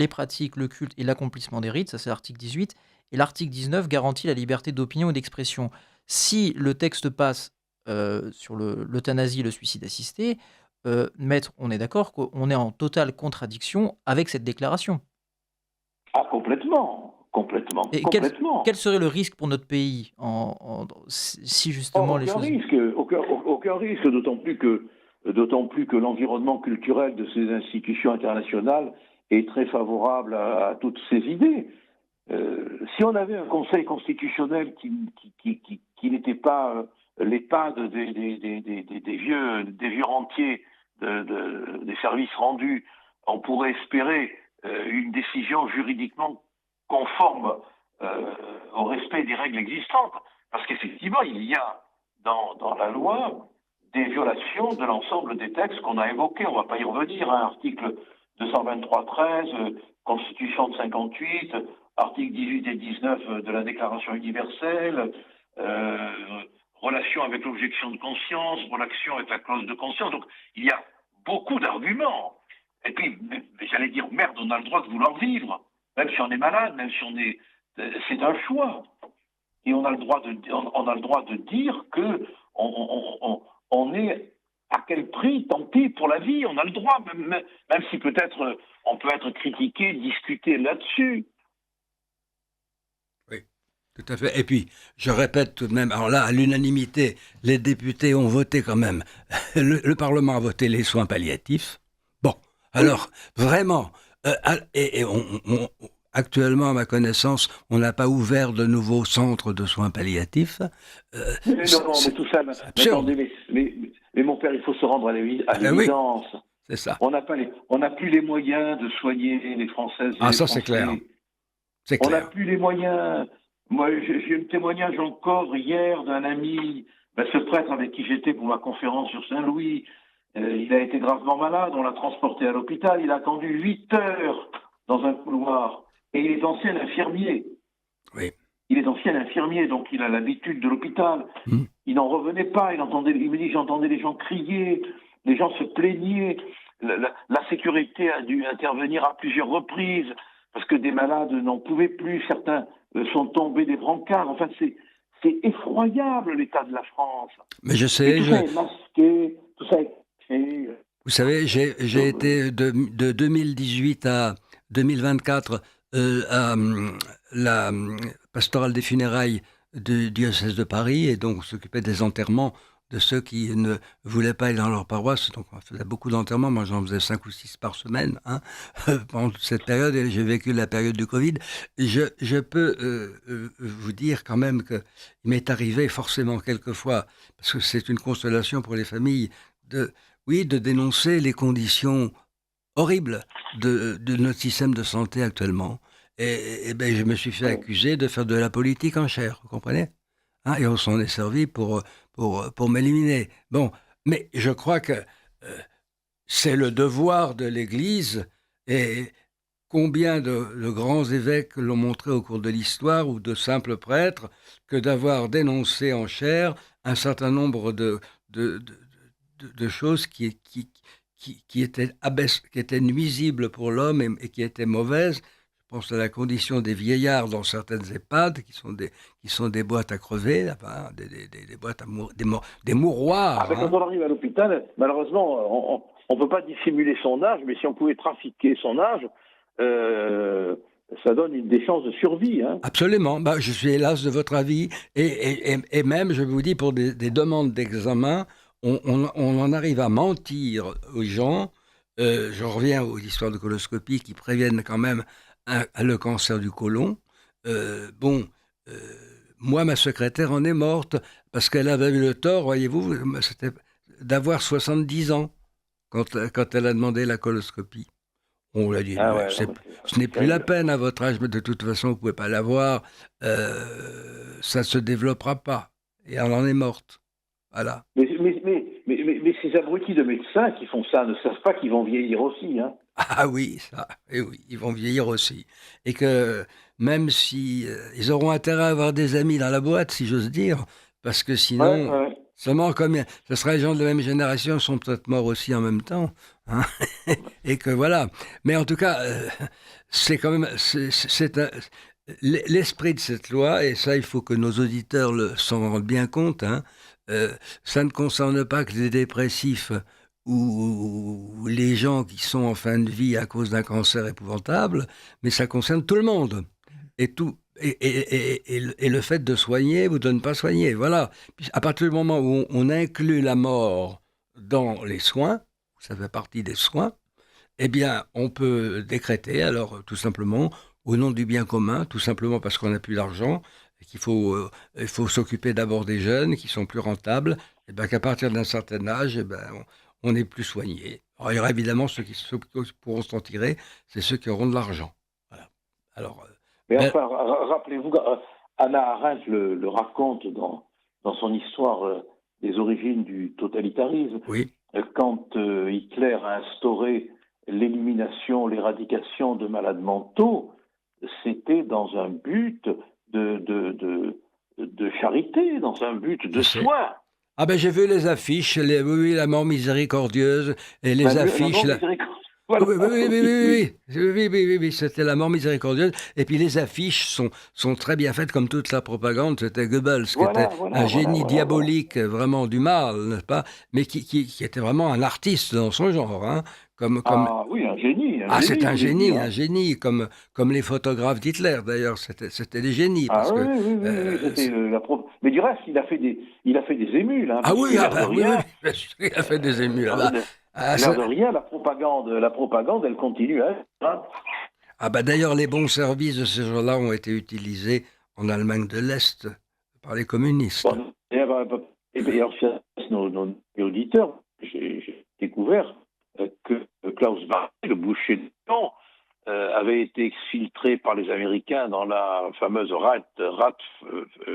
pratiques, le culte et l'accomplissement des rites, ça c'est l'article 18, et l'article 19 garantit la liberté d'opinion et d'expression. Si le texte passe sur l'euthanasie et le suicide assisté, maître, on est d'accord qu'on est en totale contradiction avec cette déclaration. Ah, complètement. Et quel serait le risque pour notre pays si justement les choses... Aucun risque, d'autant plus que l'environnement culturel de ces institutions internationales est très favorable à toutes ces idées. Si on avait un Conseil constitutionnel qui n'était pas l'EHPAD des vieux rentiers des services rendus, on pourrait espérer une décision juridiquement conforme au respect des règles existantes. Parce qu'effectivement, il y a dans la loi des violations de l'ensemble des textes qu'on a évoqués. On ne va pas y revenir. Article 223-13, Constitution de 58, articles 18 et 19 de la Déclaration universelle, relation avec l'objection de conscience, relation avec la clause de conscience. Donc, il y a beaucoup d'arguments. Et puis, j'allais dire, merde, on a le droit de vouloir vivre, même si on est malade, même si on est... C'est un choix. Et on a le droit de dire que on est à quel prix, tant pis pour la vie, on a le droit, même si peut-être on peut être critiqué, discuter là-dessus. Oui, tout à fait. Et puis, je répète tout de même, alors là, à l'unanimité, les députés ont voté quand même. Le Parlement a voté les soins palliatifs. Bon, alors, vraiment, actuellement, à ma connaissance, on n'a pas ouvert de nouveaux centres de soins palliatifs. Mais tout ça, mais mon père, il faut se rendre à l'évidence. Oui, c'est ça. On n'a plus les moyens de soigner les Françaises et les ça, Français. c'est clair. C'est on clair. n'a plus les moyens. Moi, j'ai un témoignage encore hier d'un ami, ce prêtre avec qui j'étais pour ma conférence sur Saint-Louis. Il a été gravement malade, on l'a transporté à l'hôpital. Il a attendu 8 heures dans un couloir. Et il est ancien infirmier. Oui. Il est ancien infirmier, donc il a l'habitude de l'hôpital. Il n'en revenait pas. Il me dit, j'entendais les gens crier, les gens se plaignaient. La sécurité a dû intervenir à plusieurs reprises parce que des malades n'en pouvaient plus. Certains sont tombés des brancards. Enfin, c'est effroyable l'état de la France. Mais je sais. Et tout ça est masqué, tout ça est fait. Vous savez, j'ai été de 2018 à 2024 à la pastorale des funérailles du diocèse de Paris, et donc s'occupait des enterrements de ceux qui ne voulaient pas aller dans leur paroisse. Donc on faisait beaucoup d'enterrements, moi j'en faisais 5 ou 6 par semaine pendant toute cette période, et j'ai vécu la période du Covid. Je peux vous dire quand même qu'il m'est arrivé forcément quelquefois, parce que c'est une consolation pour les familles, de dénoncer les conditions horribles de notre système de santé actuellement. Et ben, je me suis fait accuser de faire de la politique en chair, vous comprenez ? Et on s'en est servi pour m'éliminer. Bon, mais je crois que c'est le devoir de l'Église, et combien de grands évêques l'ont montré au cours de l'histoire, ou de simples prêtres, que d'avoir dénoncé en chair un certain nombre de choses qui étaient nuisibles pour l'homme et qui étaient mauvaises. Je pense à la condition des vieillards dans certaines EHPAD, qui sont des boîtes à crever, des boîtes des mouroirs. Quand on arrive à l'hôpital, malheureusement, on ne peut pas dissimuler son âge, mais si on pouvait trafiquer son âge, ça donne des chances de survie. Absolument. Je suis hélas de votre avis. Et même, je vous dis, pour des demandes d'examen, on en arrive à mentir aux gens. Je reviens aux histoires de coloscopie qui préviennent quand même le cancer du côlon. Moi, ma secrétaire en est morte parce qu'elle avait eu le tort, voyez-vous, c'était d'avoir 70 ans quand elle a demandé la coloscopie. On lui a dit, ce n'est plus la peine à votre âge, mais de toute façon, vous ne pouvez pas l'avoir, ça ne se développera pas. Et elle en est morte. Voilà. Mais ces abrutis de médecins qui font ça ne savent pas qu'ils vont vieillir aussi. Ah oui, oui, ils vont vieillir aussi. Et que même si ils auront intérêt à avoir des amis dans la boîte, si j'ose dire, parce que sinon, seulement comme ce sera les gens de la même génération sont peut-être morts aussi en même temps. Et que voilà. Mais en tout cas, c'est quand même l'esprit de cette loi, et ça, il faut que nos auditeurs s'en rendent bien compte. Ça ne concerne pas que les dépressifs ou les gens qui sont en fin de vie à cause d'un cancer épouvantable, mais ça concerne tout le monde. Et le fait de soigner ou de ne pas soigner, voilà. Puis à partir du moment où on inclut la mort dans les soins, ça fait partie des soins, eh bien, on peut décréter, alors tout simplement, au nom du bien commun, tout simplement parce qu'on n'a plus d'argent, et il faut s'occuper d'abord des jeunes qui sont plus rentables, et ben qu'à partir d'un certain âge, on est plus soigné. Alors, il y aura évidemment ceux qui pourront s'en tirer, c'est ceux qui auront de l'argent. Voilà. Alors, Mais ben, enfin, rappelez-vous, Hannah Arendt le raconte dans son histoire des origines du totalitarisme. oui, Quand Hitler a instauré l'élimination, l'éradication de malades mentaux, c'était dans un but de charité, dans un but je de sais. soin. Ah ben j'ai vu les affiches, oui, la mort miséricordieuse, et les La affiches, mort là. miséricorde. Oui, Voilà, oui, oui, oui, oui, oui, oui, oui, oui, oui, oui, c'était la mort miséricordieuse. Et puis les affiches sont très bien faites, comme toute la propagande. C'était Goebbels, qui était un génie voilà. diabolique, vraiment du mal, n'est-ce pas? Mais qui était vraiment un artiste dans son genre, hein. Ah oui, Ah, c'est je voulais dire. un Hein. génie, comme les photographes d'Hitler, d'ailleurs. C'était des génies, Ah parce que... oui, c'était Mais du reste, il a fait des émules, hein, Ah parce que oui, ah l'air de bah, oui, oui, rien, bien sûr, il a fait des émules là-bas. l'air Ah, de rien, la propagande, elle continue, hein. Ah bah d'ailleurs, les bons services de ces gens-là ont été utilisés en Allemagne de l'Est par les communistes. Bon, et alors, nos auditeurs, j'ai découvert que Klaus Barbie, le boucher de Lyon, avait été exfiltré par les Américains dans la fameuse rat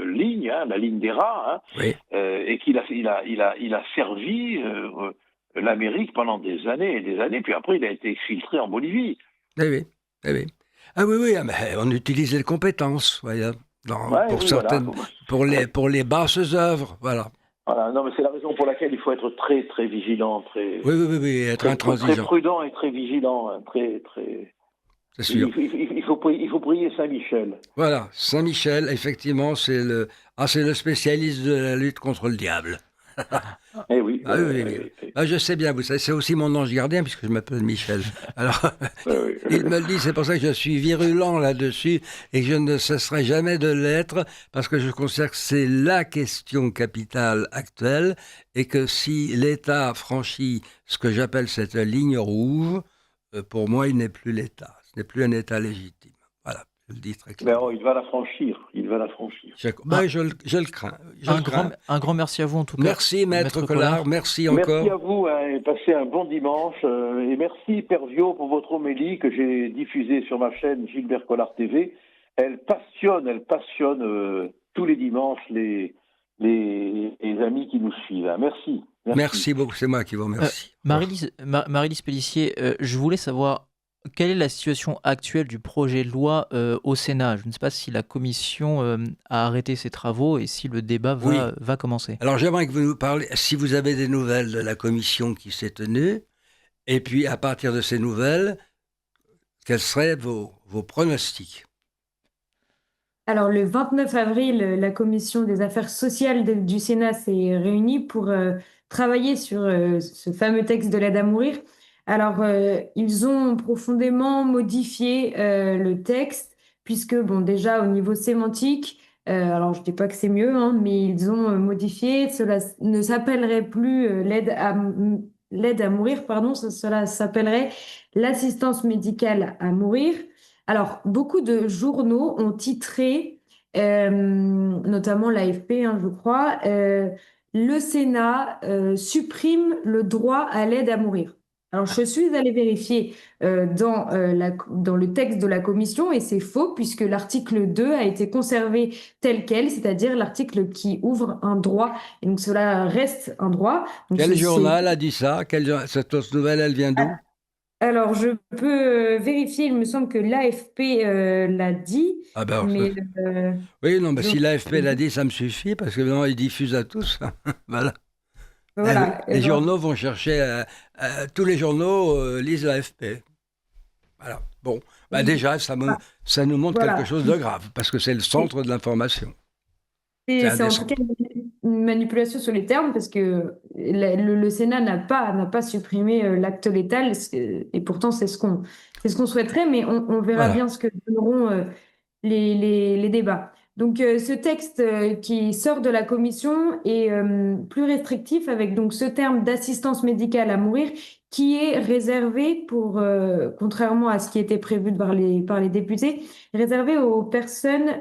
ligne, hein, la ligne des rats, hein, Oui, et il a servi l'Amérique pendant des années et des années, puis après il a été exfiltré en Bolivie. oui, oui, oui, oui. Ah oui, oui, ah, mais on utilise les compétences, voyez, Ouais, pour oui, voilà. certaines, pour les basses œuvres, voilà. Voilà, non, mais c'est la raison pour laquelle il faut être très, très vigilant, Oui, oui, oui, oui, être très intransigeant, prudent et très vigilant, hein, très. c'est sûr. Il faut prier Saint-Michel. Voilà, Saint-Michel, effectivement, c'est le spécialiste de la lutte contre le diable. Eh oui, Ah oui, oui, oui. Ah, je sais bien, vous savez, c'est aussi mon ange gardien, puisque je m'appelle Michel. Alors, il me le dit, c'est pour ça que je suis virulent là-dessus, et que je ne cesserai jamais de l'être, parce que je considère que c'est la question capitale actuelle, et que si l'État franchit ce que j'appelle cette ligne rouge, pour moi, il n'est plus l'État. Ce n'est plus un État légitime. Voilà, je le dis très Mais clairement. il va la franchir, il va la franchir. Un, Je le crains. Je un le crains. un grand merci à vous en tout cas, Merci, Maître Collard. Collard. Merci Merci encore. à vous, hein, et passez un bon dimanche. Et merci Pervio pour votre homélie que j'ai diffusée sur ma chaîne Gilbert Collard TV. Elle passionne tous les dimanches les amis qui nous suivent. Hein. Merci. Merci beaucoup, c'est moi qui vous remercie. Marie-Lise Pellissier, je voulais savoir quelle est la situation actuelle du projet de loi au Sénat. Je ne sais pas si la commission a arrêté ses travaux et si le débat Oui. va commencer. Alors j'aimerais que vous nous parliez, si vous avez des nouvelles de la commission qui s'est tenue, et puis à partir de ces nouvelles, quels seraient vos pronostics? Alors, le 29 avril, la commission des affaires sociales du Sénat s'est réunie pour travailler sur ce fameux texte de l'aide à mourir. Alors, ils ont profondément modifié le texte, puisque, bon, déjà au niveau sémantique, alors je ne dis pas que c'est mieux, hein, mais ils ont modifié. Cela ne s'appellerait plus l'aide à mourir, pardon, cela s'appellerait l'assistance médicale à mourir. Alors, beaucoup de journaux ont titré, notamment l'AFP, hein, je crois, le Sénat supprime le droit à l'aide à mourir. Alors, je suis allée vérifier dans le texte de la commission et c'est faux puisque l'article 2 a été conservé tel quel, c'est-à-dire l'article qui ouvre un droit. Et donc, cela reste un droit. Donc, Quel journal a dit ça? Cette fausse nouvelle, elle vient d'où? Alors, je peux vérifier, il me semble que l'AFP l'a dit, Ah ben, mais oui, non, mais donc, si l'AFP l'a dit, ça me suffit, parce que maintenant, ils diffusent à tous. Voilà. Eh oui, voilà. les journaux vont chercher, tous les journaux lisent l'AFP. Voilà. Bon, bah déjà, ça nous montre Voilà. quelque chose de grave, parce que c'est le centre de l'information. C'est en tout cas une manipulation sur les termes parce que le Sénat n'a pas supprimé l'acte létal et pourtant c'est ce qu'on souhaiterait, mais on verra Voilà. bien ce que donneront les débats. Donc, ce texte qui sort de la commission est plus restrictif avec donc ce terme d'assistance médicale à mourir qui est réservé pour, contrairement à ce qui était prévu par les députés, réservé aux personnes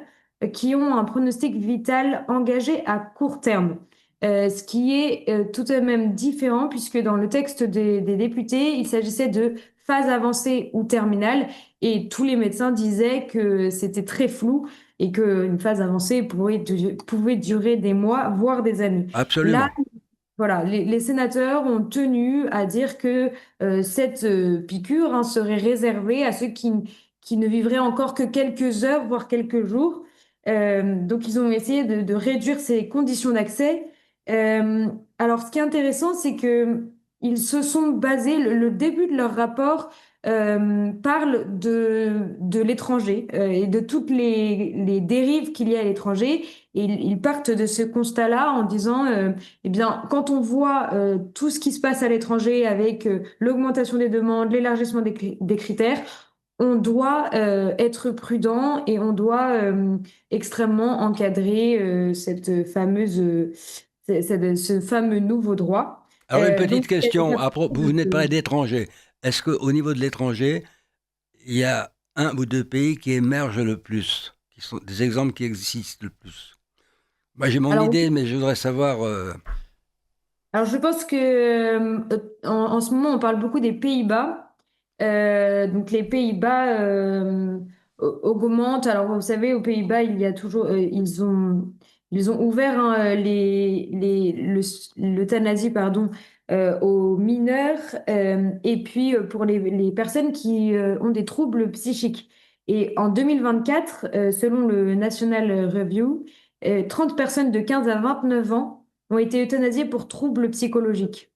qui ont un pronostic vital engagé à court terme. Ce qui est tout de même différent puisque dans le texte des députés, il s'agissait de phase avancée ou terminale et tous les médecins disaient que c'était très flou et qu'une phase avancée pouvait durer des mois, voire des années. Là, Absolument. voilà, les sénateurs ont tenu à dire que cette piqûre serait réservée à ceux qui ne vivraient encore que quelques heures, voire quelques jours. Donc, ils ont essayé de réduire ces conditions d'accès. Euh, alors, ce qui est intéressant, c'est que ils se sont basés, le début de leur rapport parle de l'étranger et de toutes les dérives qu'il y a à l'étranger. Et ils partent de ce constat-là en disant eh bien, quand on voit tout ce qui se passe à l'étranger avec l'augmentation des demandes, l'élargissement des critères, on doit être prudent et on doit extrêmement encadrer ce fameux nouveau droit. Alors, une petite Donc, question. Vous venez de parler d'étrangers. Est-ce qu'au niveau de l'étranger, il y a un ou deux pays qui émergent le plus, qui sont des exemples qui existent le plus? Moi, j'ai mon alors, idée, mais je voudrais savoir. alors, je pense que en ce moment, on parle beaucoup des Pays-Bas. Donc, les Pays-Bas augmentent. Alors, vous savez, aux Pays-Bas, il y a toujours, ils ont ouvert l'euthanasie, pardon, aux mineurs et puis pour les personnes qui ont des troubles psychiques. Et en 2024, selon le National Review, 30 personnes de 15 à 29 ans ont été euthanasiés pour troubles psychologiques.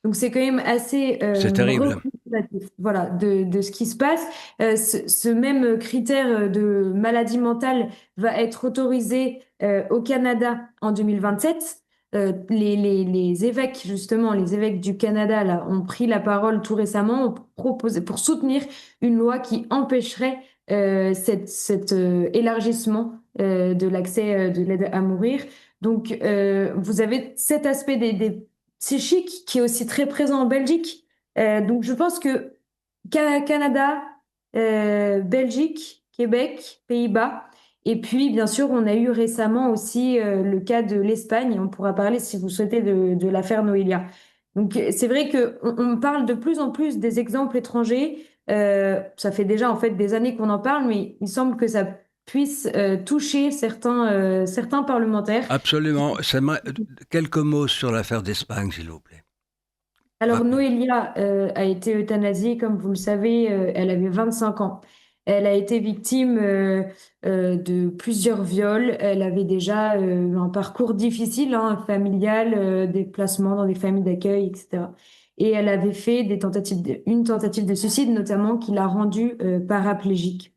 Donc c'est quand même assez C'est terrible. représentatif, voilà, de ce qui se passe. Ce même critère de maladie mentale va être autorisé au Canada en 2027. Les évêques, justement, les évêques du Canada, là, ont pris la parole tout récemment, ont proposé, pour soutenir une loi qui empêcherait cet élargissement de l'accès de l'aide à mourir. Donc, vous avez cet aspect des psychiques qui est aussi très présent en Belgique. Donc, je pense que Canada, Belgique, Québec, Pays-Bas. Et puis, bien sûr, on a eu récemment aussi le cas de l'Espagne. On pourra parler, si vous souhaitez, de l'affaire Noelia. Donc, c'est vrai qu'on parle de plus en plus des exemples étrangers. Ça fait déjà, en fait, des années qu'on en parle, mais il semble que ça puisse toucher certains parlementaires. Absolument. Quelques mots sur l'affaire d'Espagne, s'il vous plaît. Alors, Rapidement. Noélia a été euthanasiée, comme vous le savez, elle avait 25 ans. Elle a été victime de plusieurs viols. Elle avait déjà un parcours difficile, familial, des placements dans des familles d'accueil, etc. Et elle avait fait une tentative de suicide, notamment, qui l'a rendue paraplégique.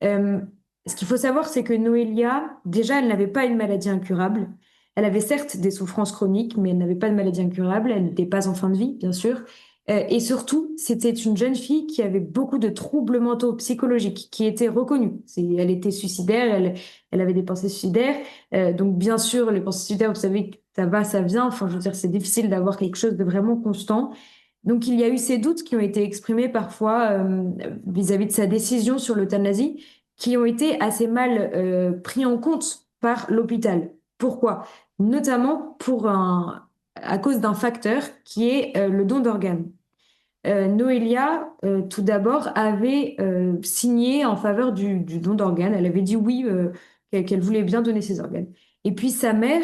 Euh, Ce qu'il faut savoir, c'est que Noélia, déjà, elle n'avait pas une maladie incurable. Elle avait certes des souffrances chroniques, mais elle n'avait pas de maladie incurable. Elle n'était pas en fin de vie, bien sûr. Et surtout, c'était une jeune fille qui avait beaucoup de troubles mentaux psychologiques, qui étaient reconnus. Elle était suicidaire, elle avait des pensées suicidaires. Donc, bien sûr, les pensées suicidaires, vous savez, que ça va, ça vient. Enfin, je veux dire, c'est difficile d'avoir quelque chose de vraiment constant. Donc, il y a eu ces doutes qui ont été exprimés parfois vis-à-vis de sa décision sur l'euthanasie qui ont été assez mal pris en compte par l'hôpital. Pourquoi? Notamment à cause d'un facteur qui est le don d'organes. Noélia, tout d'abord, avait signé en faveur du don d'organes. Elle avait dit oui, qu'elle voulait bien donner ses organes. Et puis sa mère,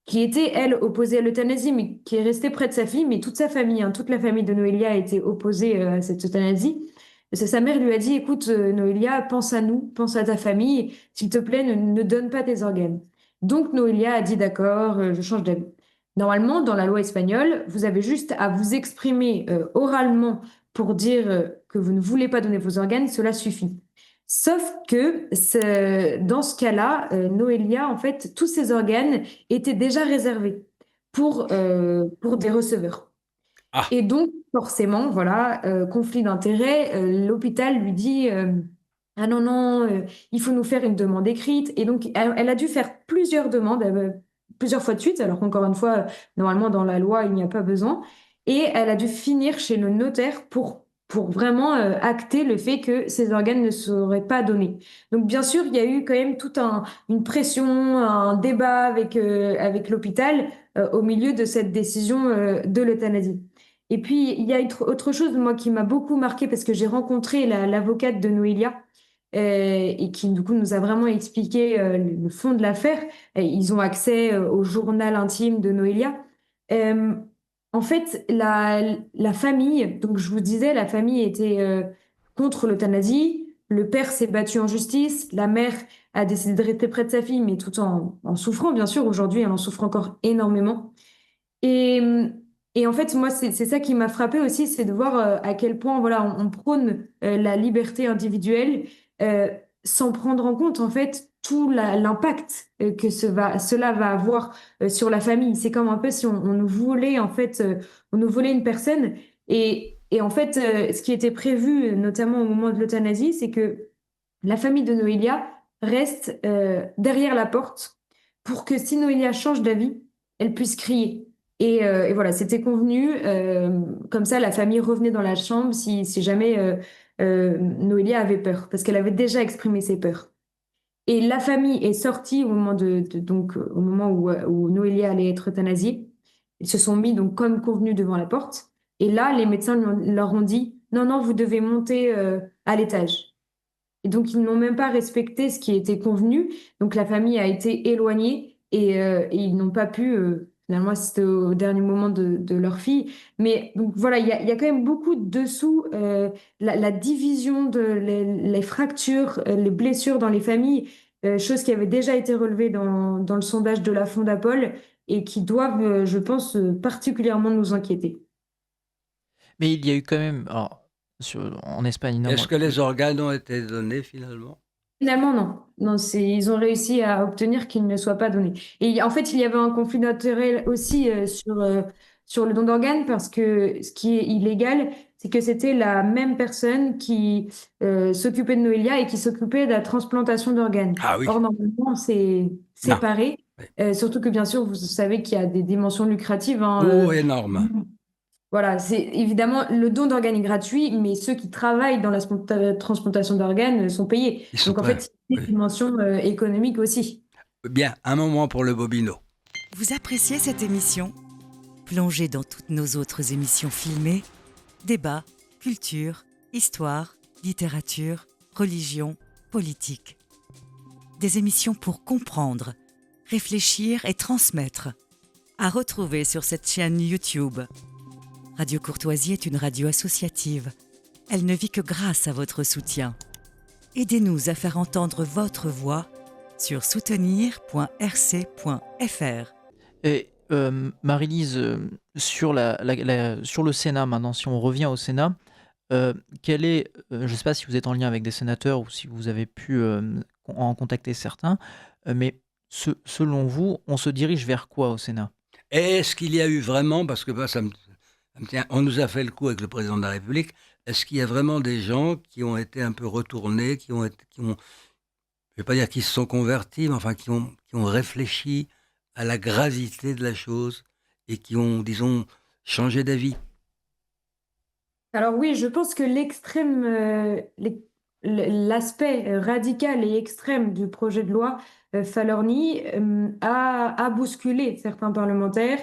qui était, elle, opposée à l'euthanasie, mais qui est restée près de sa fille, mais toute sa famille, toute la famille de Noélia a été opposée à cette euthanasie. Sa mère lui a dit, écoute, Noélia, pense à nous, pense à ta famille, s'il te plaît, ne donne pas tes organes. Donc Noélia a dit, d'accord, je change d'avis. Normalement, dans la loi espagnole, vous avez juste à vous exprimer oralement pour dire que vous ne voulez pas donner vos organes, cela suffit. Sauf que dans ce cas-là, Noélia, en fait, tous ses organes étaient déjà réservés pour des receveurs. Ah, Et donc, forcément, voilà, conflit d'intérêts, l'hôpital lui dit, ah non, non, il faut nous faire une demande écrite. Et donc, elle a dû faire plusieurs demandes, plusieurs fois de suite, alors qu'encore une fois, normalement, dans la loi, il n'y a pas besoin. Et elle a dû finir chez le notaire pour vraiment acter le fait que ces organes ne seraient pas donnés. Donc, bien sûr, il y a eu quand même une pression, un débat avec l'hôpital au milieu de cette décision de l'euthanasie. Et puis, il y a autre chose, moi, qui m'a beaucoup marqué parce que j'ai rencontré l'avocate de Noélia et qui du coup nous a vraiment expliqué le fond de l'affaire. Ils ont accès au journal intime de Noélia. Euh, En fait, la famille, donc je vous disais, la famille était contre l'euthanasie. Le père s'est battu en justice. La mère a décidé de rester près de sa fille, mais tout en souffrant, bien sûr. Aujourd'hui, elle en souffre encore énormément. Et, et en fait, moi, c'est ça qui m'a frappé aussi, c'est de voir à quel point voilà, on prône la liberté individuelle euh, sans prendre en compte en fait tout l'impact que cela va avoir sur la famille. C'est comme un peu si on nous volait en fait, on nous volait une personne. Et en fait, ce qui était prévu, notamment au moment de l'euthanasie, c'est que la famille de Noélia reste derrière la porte pour que si Noélia change d'avis, elle puisse crier. Et voilà, c'était convenu. Comme ça, la famille revenait dans la chambre si jamais Noélia avait peur, parce qu'elle avait déjà exprimé ses peurs. Et la famille est sortie au moment donc au moment où Noélia allait être euthanasiée. Ils se sont mis donc comme convenu devant la porte. Et là, les médecins leur ont dit, non, non, vous devez monter à l'étage. Et donc, ils n'ont même pas respecté ce qui était convenu. Donc, la famille a été éloignée et ils n'ont pas pu finalement assister au dernier moment de leur fille. Mais donc, voilà, il y a quand même beaucoup de dessous. La division les fractures, les blessures dans les familles, chose qui avait déjà été relevée dans le sondage de la Fondapol et qui doivent, je pense, particulièrement nous inquiéter. Mais il y a eu quand même, alors, en Espagne, non, Est-ce que les organes ont été donnés finalement? Finalement, non. Non, ils ont réussi à obtenir qu'il ne soit pas donné. Et en fait, il y avait un conflit d'intérêt aussi sur le don d'organes parce que ce qui est illégal, c'est que c'était la même personne qui s'occupait de Noélia et qui s'occupait de la transplantation d'organes. Ah oui, Or, normalement, c'est non. séparé. Oui. Surtout que, bien sûr, vous savez qu'il y a des dimensions lucratives, hein, Oh, énorme. voilà, c'est évidemment le don d'organes est gratuit, mais ceux qui travaillent dans la transplantation d'organes sont payés. Ils sont Donc en prêts. fait, c'est Oui. une dimension économique aussi. Bien, un moment pour le Bobino. Vous appréciez cette émission ? Plongez dans toutes nos autres émissions filmées, débats, culture, histoire, littérature, religion, politique. Des émissions pour comprendre, réfléchir et transmettre. À retrouver sur cette chaîne YouTube. Radio Courtoisie est une radio associative. Elle ne vit que grâce à votre soutien. Aidez-nous à faire entendre votre voix sur soutenir.rc.fr. Et Marie-Lise, sur sur le Sénat maintenant, si on revient au Sénat, je ne sais pas si vous êtes en lien avec des sénateurs ou si vous avez pu en contacter certains, mais selon vous, on se dirige vers quoi au Sénat? Est-ce qu'il y a eu vraiment, parce que bah, ça me tient, on nous a fait le coup avec le président de la République, est-ce qu'il y a vraiment des gens qui ont été un peu retournés, qui ont, je ne vais pas dire qu'ils se sont convertis, mais enfin qui ont réfléchi à la gravité de la chose et qui ont, disons, changé d'avis? Alors oui, je pense que l'aspect radical et extrême du projet de loi Falorni a bousculé certains parlementaires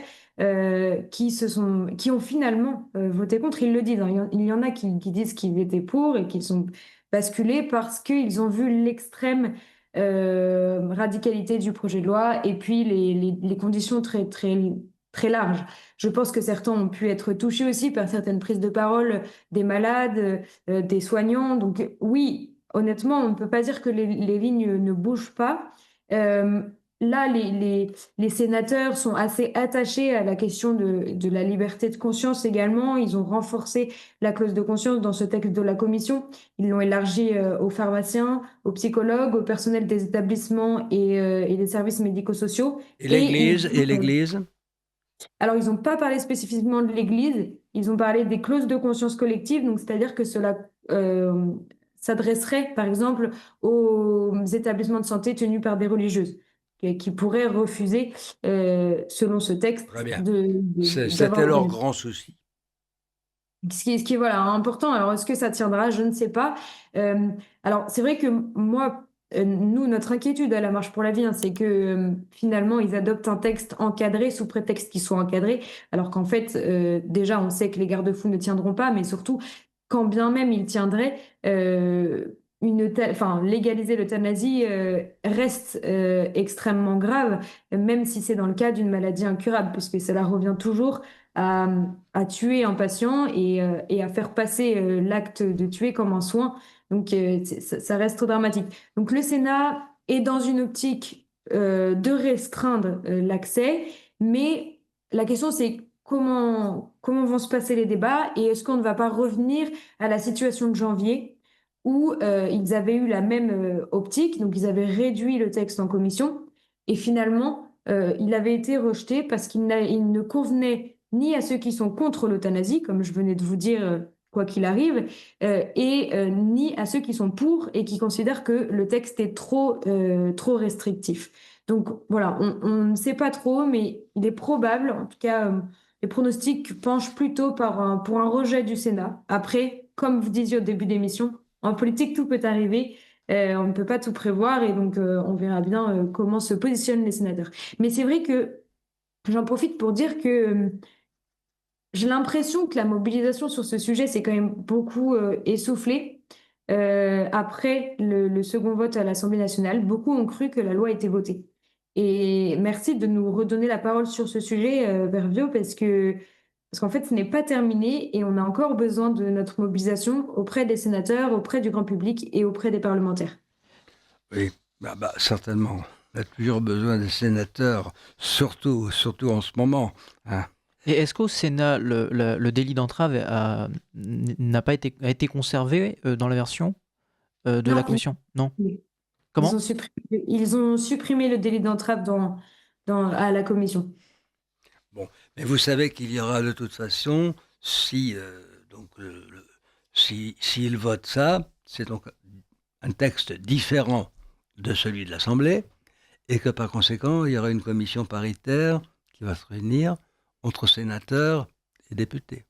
qui ont finalement voté contre. Ils le disent, hein. Il y en a qui disent qu'ils étaient pour et qu'ils sont basculés parce qu'ils ont vu l'extrême radicalité du projet de loi et puis les conditions très, très, très larges. Je pense que certains ont pu être touchés aussi par certaines prises de parole des malades, des soignants. Donc oui, honnêtement, on ne peut pas dire que les lignes ne bougent pas. Euh, Là, les sénateurs sont assez attachés à la question de la liberté de conscience également. Ils ont renforcé la clause de conscience dans ce texte de la commission. Ils l'ont élargi aux pharmaciens, aux psychologues, au personnel des établissements et des services médico-sociaux. Et Et l'Église, et l'Église? alors, ils n'ont pas parlé spécifiquement de l'Église, ils ont parlé des clauses de conscience collective, donc c'est-à-dire que s'adresserait, par exemple, aux établissements de santé tenus par des religieuses, qui pourraient refuser, selon ce texte, Très bien. d'avoir C'était leur l'euthanasie. grand souci. Ce qui est voilà, important. Alors, est-ce que ça tiendra? Je ne sais pas. Euh, alors, c'est vrai que moi, nous, notre inquiétude à la Marche pour la vie, hein, c'est que finalement, ils adoptent un texte encadré sous prétexte qu'il soit encadré, alors qu'en fait, déjà, on sait que les garde-fous ne tiendront pas, mais surtout, quand bien même ils tiendraient, enfin, légaliser l'euthanasie reste extrêmement grave, même si c'est dans le cas d'une maladie incurable, puisque cela revient toujours à, à tuer un patient et à faire passer l'acte de tuer comme un soin. Donc, ça reste trop dramatique. Donc, le Sénat est dans une optique de restreindre l'accès, mais la question, c'est comment vont se passer les débats et est-ce qu'on ne va pas revenir à la situation de janvier où ils avaient eu la même optique, donc ils avaient réduit le texte en commission et finalement, il avait été rejeté parce il ne convenait ni à ceux qui sont contre l'euthanasie, comme je venais de vous dire, quoi qu'il arrive, ni à ceux qui sont pour et qui considèrent que le texte est trop restrictif. Donc voilà, on ne sait pas trop, mais il est probable, en tout cas, les pronostics penchent plutôt pour un rejet du Sénat. Après, comme vous disiez au début d'émission, en politique, tout peut arriver. On ne peut pas tout prévoir et donc on verra bien comment se positionnent les sénateurs. Mais c'est vrai que j'en profite pour dire que j'ai l'impression que la mobilisation sur ce sujet s'est quand même beaucoup essoufflée. Après le second vote à l'Assemblée nationale, beaucoup ont cru que la loi était votée. Et merci de nous redonner la parole sur ce sujet, Vervio, parce qu'en fait, ce n'est pas terminé et on a encore besoin de notre mobilisation auprès des sénateurs, auprès du grand public et auprès des parlementaires. Oui, certainement. On a toujours besoin des sénateurs, surtout en ce moment, hein. Et est-ce qu'au Sénat, le délit d'entrave n'a pas été conservé dans la version de la Non, commission? Non. ils Comment? ils ont supprimé le délit d'entrave à la commission. Bon, mais vous savez qu'il y aura de toute façon, si donc s'il vote ça, c'est donc un texte différent de celui de l'Assemblée, et que par conséquent, il y aura une commission paritaire qui va se réunir entre sénateurs et députés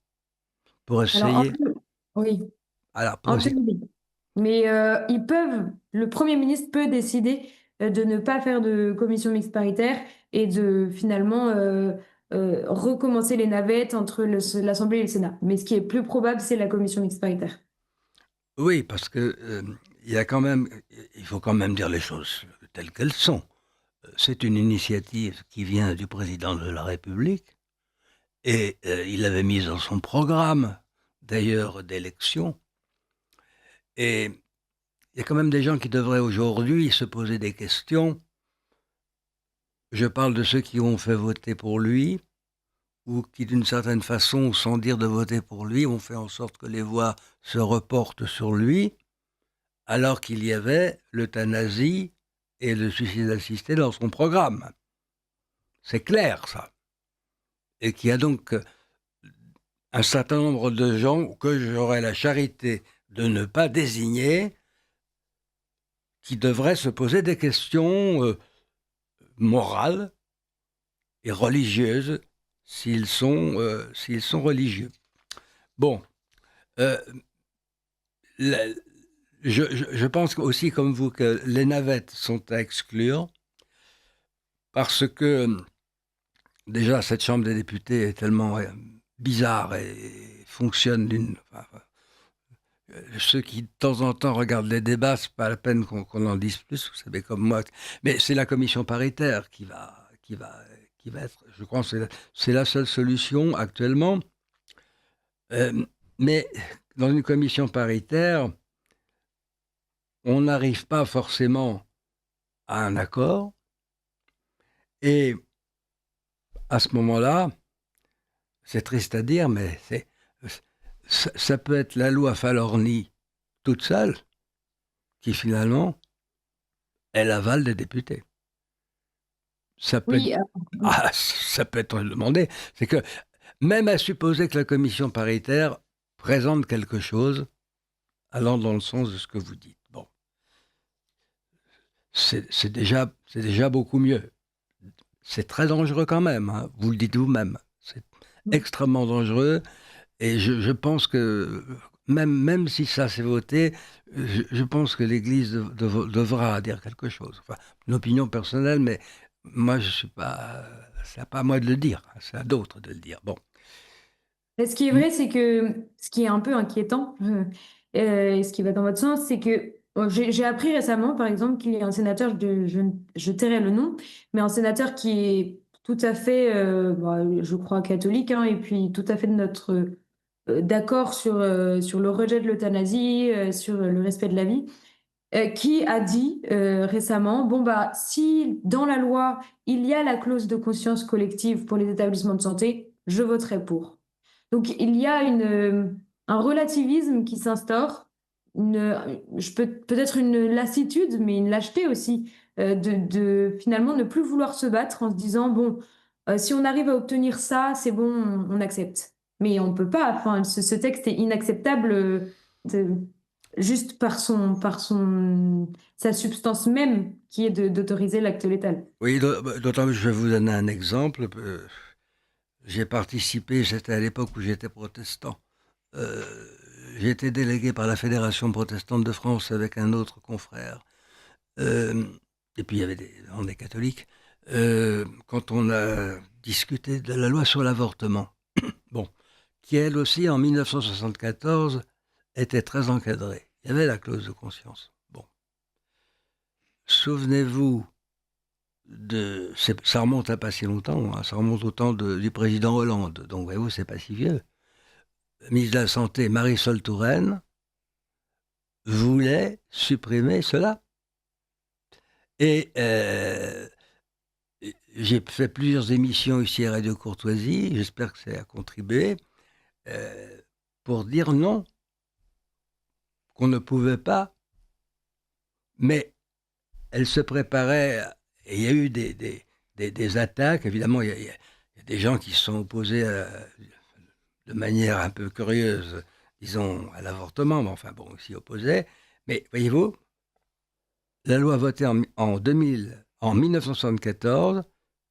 pour Alors, essayer. oui, Alors, en théorie. Mais le Premier ministre peut décider de ne pas faire de commission mixte paritaire et de finalement recommencer les navettes entre l'Assemblée et le Sénat. Mais ce qui est plus probable, c'est la commission mixte paritaire. Oui, parce que il faut quand même dire les choses telles qu'elles sont. C'est une initiative qui vient du président de la République et il l'avait mise dans son programme, d'ailleurs, d'élection. Et il y a quand même des gens qui devraient aujourd'hui se poser des questions. Je parle de ceux qui ont fait voter pour lui ou qui, d'une certaine façon, sans dire de voter pour lui, ont fait en sorte que les voix se reportent sur lui, alors qu'il y avait l'euthanasie et le suicide assisté dans son programme. C'est clair, ça. Et qu'il y a donc un certain nombre de gens que j'aurais la charité de ne pas désigner qui devraient se poser des questions morales et religieuses s'ils sont religieux. Bon, euh, je pense aussi comme vous que les navettes sont à exclure parce que déjà cette Chambre des députés est tellement bizarre et fonctionne ceux qui de temps en temps regardent les débats, c'est pas la peine qu'on en dise plus, vous savez comme moi. Mais c'est la commission paritaire qui va être, je crois, c'est la seule solution actuellement. Mais dans une commission paritaire, on n'arrive pas forcément à un accord. Et à ce moment-là, c'est triste à dire, mais ça peut être la loi Falorni toute seule qui finalement est l'aval des députés. Ça peut Oui, ça peut être demandé. C'est que même à supposer que la commission paritaire présente quelque chose allant dans le sens de ce que vous dites. Bon, c'est déjà beaucoup mieux. C'est très dangereux quand même, hein. Vous le dites vous-même. C'est extrêmement dangereux. Et je pense que, même si ça s'est voté, je pense que l'Église devra dire quelque chose. Enfin, une opinion personnelle, mais moi, je suis pas... C'est pas à moi de le dire, hein, c'est à d'autres de le dire. Bon. Et ce qui est vrai, c'est que ce qui est un peu inquiétant, et ce qui va dans votre sens, c'est que j'ai appris récemment, par exemple, qu'il y a un sénateur, je tairai le nom, mais un sénateur qui est tout à fait, je crois, catholique, hein, et puis tout à fait de notre d'accord sur le rejet de l'euthanasie, sur le respect de la vie, qui a dit récemment, bon bah si dans la loi il y a la clause de conscience collective pour les établissements de santé, je voterai pour. Donc il y a un relativisme qui s'instaure, peut-être une lassitude, mais une lâcheté aussi, de finalement ne plus vouloir se battre en se disant, bon, si on arrive à obtenir ça, c'est bon, on accepte. Mais on ne peut pas, enfin, ce texte est inacceptable juste sa substance même, qui est d'autoriser l'acte létal. Oui, d'autant que je vais vous donner un exemple. J'ai participé, c'était à l'époque où j'étais protestant. Euh, j'ai été délégué par la Fédération protestante de France avec un autre confrère. Et puis il y avait on est catholiques. Quand on a discuté de la loi sur l'avortement, bon, qui elle aussi en 1974 était très encadrée. Il y avait la clause de conscience. Bon, souvenez-vous ça remonte à pas si longtemps, hein, ça remonte au temps du président Hollande. Donc voyez-vous, c'est pas si vieux. Ministre de la Santé, Marisol Touraine, voulait supprimer cela. Et j'ai fait plusieurs émissions ici à Radio Courtoisie, j'espère que ça a contribué, pour dire non, qu'on ne pouvait pas, mais elle se préparait, et il y a eu des attaques, évidemment, il y a des gens qui se sont opposés de manière un peu curieuse, disons, à l'avortement, mais enfin bon, s'y opposaient, mais voyez-vous, la loi votée en 1974,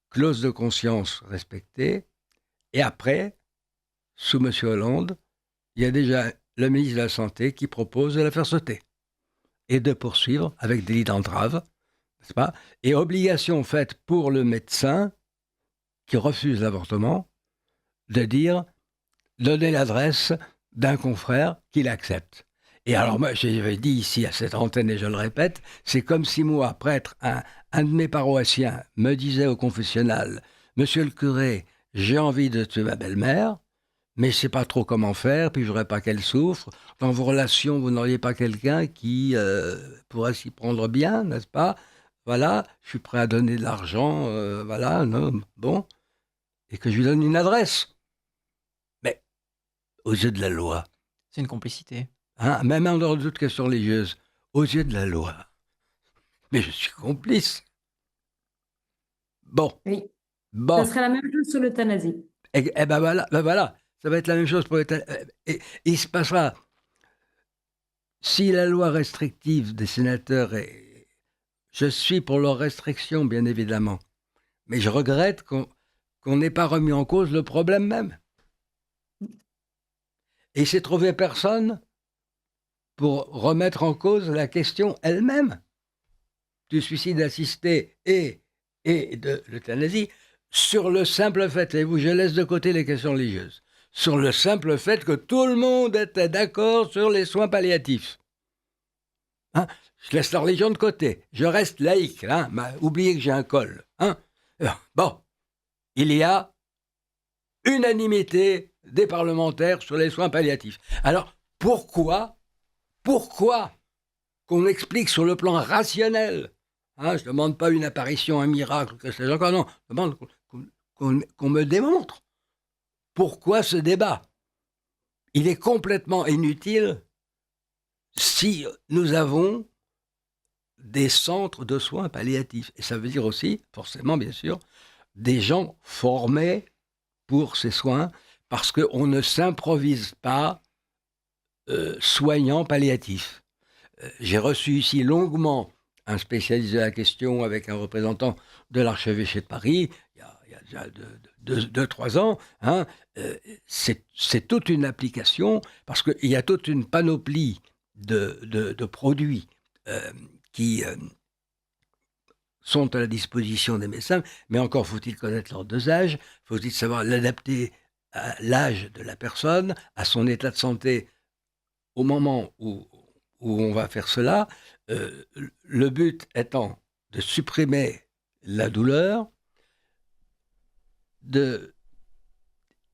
clause de conscience respectée, et après, sous M. Hollande, il y a déjà le ministre de la Santé qui propose de la faire sauter et de poursuivre avec délit d'entrave, n'est-ce pas? Et obligation faite pour le médecin qui refuse l'avortement de donner l'adresse d'un confrère qui l'accepte. Et alors moi, j'avais dit ici à cette antenne, et je le répète, c'est comme si moi, prêtre, un de mes paroissiens me disait au confessionnal, « Monsieur le curé, j'ai envie de tuer ma belle-mère, mais je ne sais pas trop comment faire, puis je ne voudrais pas qu'elle souffre. Dans vos relations, vous n'auriez pas quelqu'un qui pourrait s'y prendre bien, n'est-ce pas? Voilà, je suis prêt à donner de l'argent, voilà, non, bon, et que je lui donne une adresse. » Mais aux yeux de la loi, C'est une complicité. hein, même en dehors de toute question religieuse, aux yeux de la loi, mais je suis complice. Bon, Oui. Ça bon, serait la même chose sur l'euthanasie. et ben voilà, ça va être la même chose pour et il se passera, si la loi restrictive des sénateurs est... Je suis pour leur restriction, bien évidemment, mais je regrette qu'on n'ait pas remis en cause le problème même. Et il s'est trouvé personne pour remettre en cause la question elle-même du suicide assisté et de l'euthanasie, sur le simple fait, et vous, je laisse de côté les questions religieuses, sur le simple fait que tout le monde était d'accord sur les soins palliatifs. Hein, je laisse la religion de côté, je reste laïque, hein, oubliez que j'ai un col. Hein. Bon, il y a unanimité des parlementaires sur les soins palliatifs. Alors, pourquoi qu'on explique sur le plan rationnel, hein, je ne demande pas une apparition, un miracle, que sais-je encore, non, je demande qu'on me démontre pourquoi ce débat. Il est complètement inutile si nous avons des centres de soins palliatifs. Et ça veut dire aussi, forcément, bien sûr, des gens formés pour ces soins, parce qu'on ne s'improvise pas soignant palliatif. J'ai reçu ici longuement un spécialiste de la question avec un représentant de l'archevêché de Paris, il y a déjà 2-3 ans. Hein, c'est toute une application, parce qu'il y a toute une panoplie de produits qui sont à la disposition des médecins, mais encore faut-il connaître leur dosage, faut-il savoir l'adapter à l'âge de la personne, à son état de santé au moment où on va faire cela, le but étant de supprimer la douleur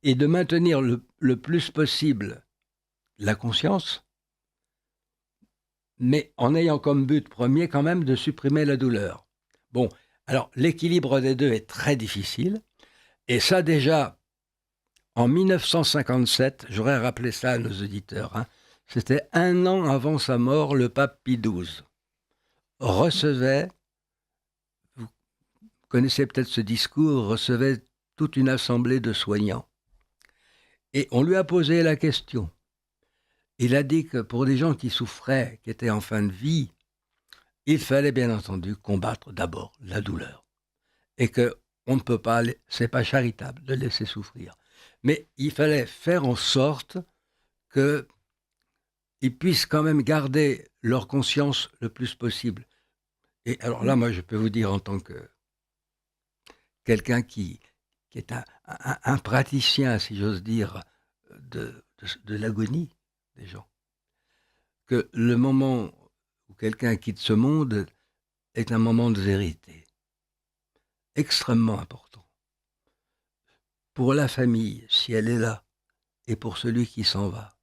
et de maintenir le plus possible la conscience, mais en ayant comme but premier quand même de supprimer la douleur. Bon, alors l'équilibre des deux est très difficile, et ça déjà, en 1957, j'aurais rappelé ça à nos auditeurs, hein, c'était 1 an avant sa mort, le pape Pie XII recevait, vous connaissez peut-être ce discours, recevait toute une assemblée de soignants. Et on lui a posé la question. Il a dit que pour des gens qui souffraient, qui étaient en fin de vie, il fallait bien entendu combattre d'abord la douleur. Et qu'on ne peut pas, c'est pas charitable de laisser souffrir. Mais il fallait faire en sorte qu'ils puissent quand même garder leur conscience le plus possible. Et alors là, moi, je peux vous dire en tant que quelqu'un qui est un praticien, si j'ose dire, de l'agonie des gens, que le moment où quelqu'un quitte ce monde est un moment de vérité, extrêmement important. Pour la famille, si elle est là, et pour celui qui s'en va.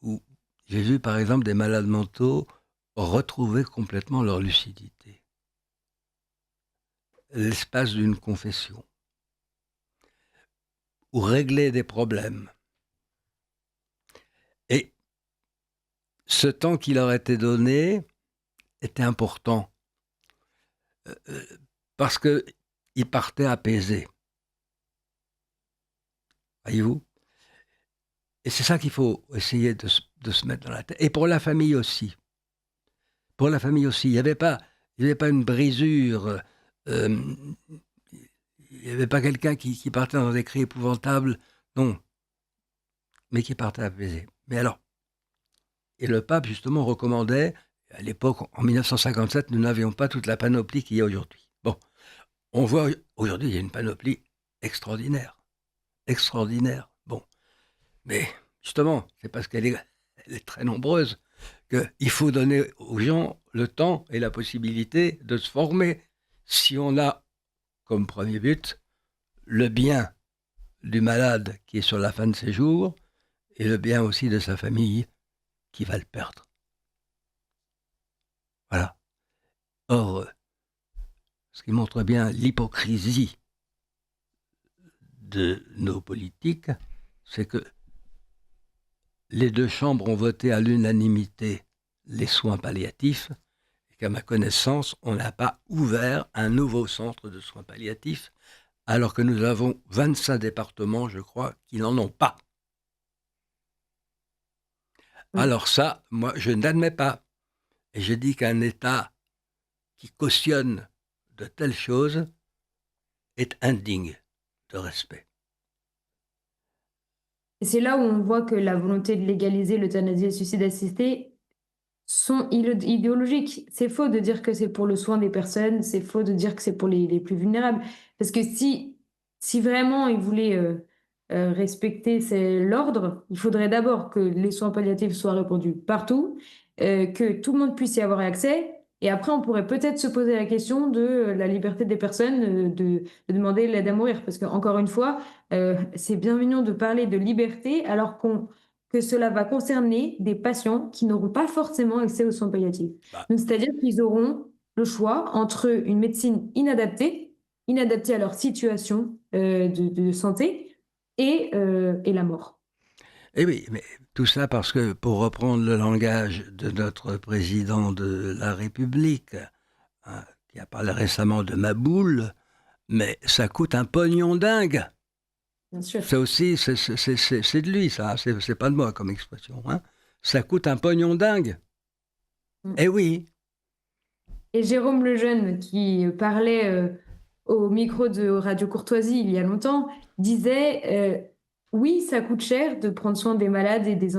Où j'ai vu, par exemple, des malades mentaux retrouver complètement leur lucidité. L'espace d'une confession. Ou régler des problèmes. Et ce temps qui leur était donné était important. Parce qu'ils partaient apaisés. Voyez-vous ? Et c'est ça qu'il faut essayer de se mettre dans la tête. Et pour la famille aussi. Pour la famille aussi. Il n'y avait pas une brisure. Il n'y avait pas quelqu'un qui partait dans des cris épouvantables. Non. Mais qui partait apaisé. Mais alors, et le pape, justement, recommandait, à l'époque, en 1957, nous n'avions pas toute la panoplie qu'il y a aujourd'hui. Bon, on voit aujourd'hui, il y a une panoplie extraordinaire. Extraordinaire. Bon. Mais justement, c'est parce qu'elle est très nombreuse qu'il faut donner aux gens le temps et la possibilité de se former. Si on a comme premier but le bien du malade qui est sur la fin de ses jours et le bien aussi de sa famille qui va le perdre. Voilà. Or, ce qui montre bien l'hypocrisie de nos politiques, c'est que les 2 chambres ont voté à l'unanimité les soins palliatifs et qu'à ma connaissance, on n'a pas ouvert un nouveau centre de soins palliatifs alors que nous avons 25 départements, je crois, qui n'en ont pas. Alors ça, moi, je n'admets pas. Et je dis qu'un État qui cautionne de telles choses est indigne de respect. Et c'est là où on voit que la volonté de légaliser l'euthanasie et le suicide assisté sont idéologiques. C'est faux de dire que c'est pour le soin des personnes, c'est faux de dire que c'est pour les plus vulnérables. Parce que si vraiment ils voulaient respecter l'ordre, il faudrait d'abord que les soins palliatifs soient répandus partout, que tout le monde puisse y avoir accès. Et après, on pourrait peut-être se poser la question de la liberté des personnes de demander l'aide à mourir. Parce qu'encore une fois, c'est bien mignon de parler de liberté alors que cela va concerner des patients qui n'auront pas forcément accès aux soins palliatifs. Donc, c'est-à-dire qu'ils auront le choix entre une médecine inadaptée à leur situation de santé et la mort. Eh oui, mais tout ça parce que, pour reprendre le langage de notre président de la République, hein, qui a parlé récemment de ma boule, mais ça coûte un pognon dingue. Bien sûr. Ça aussi, c'est de lui, ça. C'est pas de moi comme expression. Hein. Ça coûte un pognon dingue. Mm. Eh oui. Et Jérôme Lejeune, qui parlait au micro de Radio Courtoisie il y a longtemps, disait oui, ça coûte cher de prendre soin des malades et des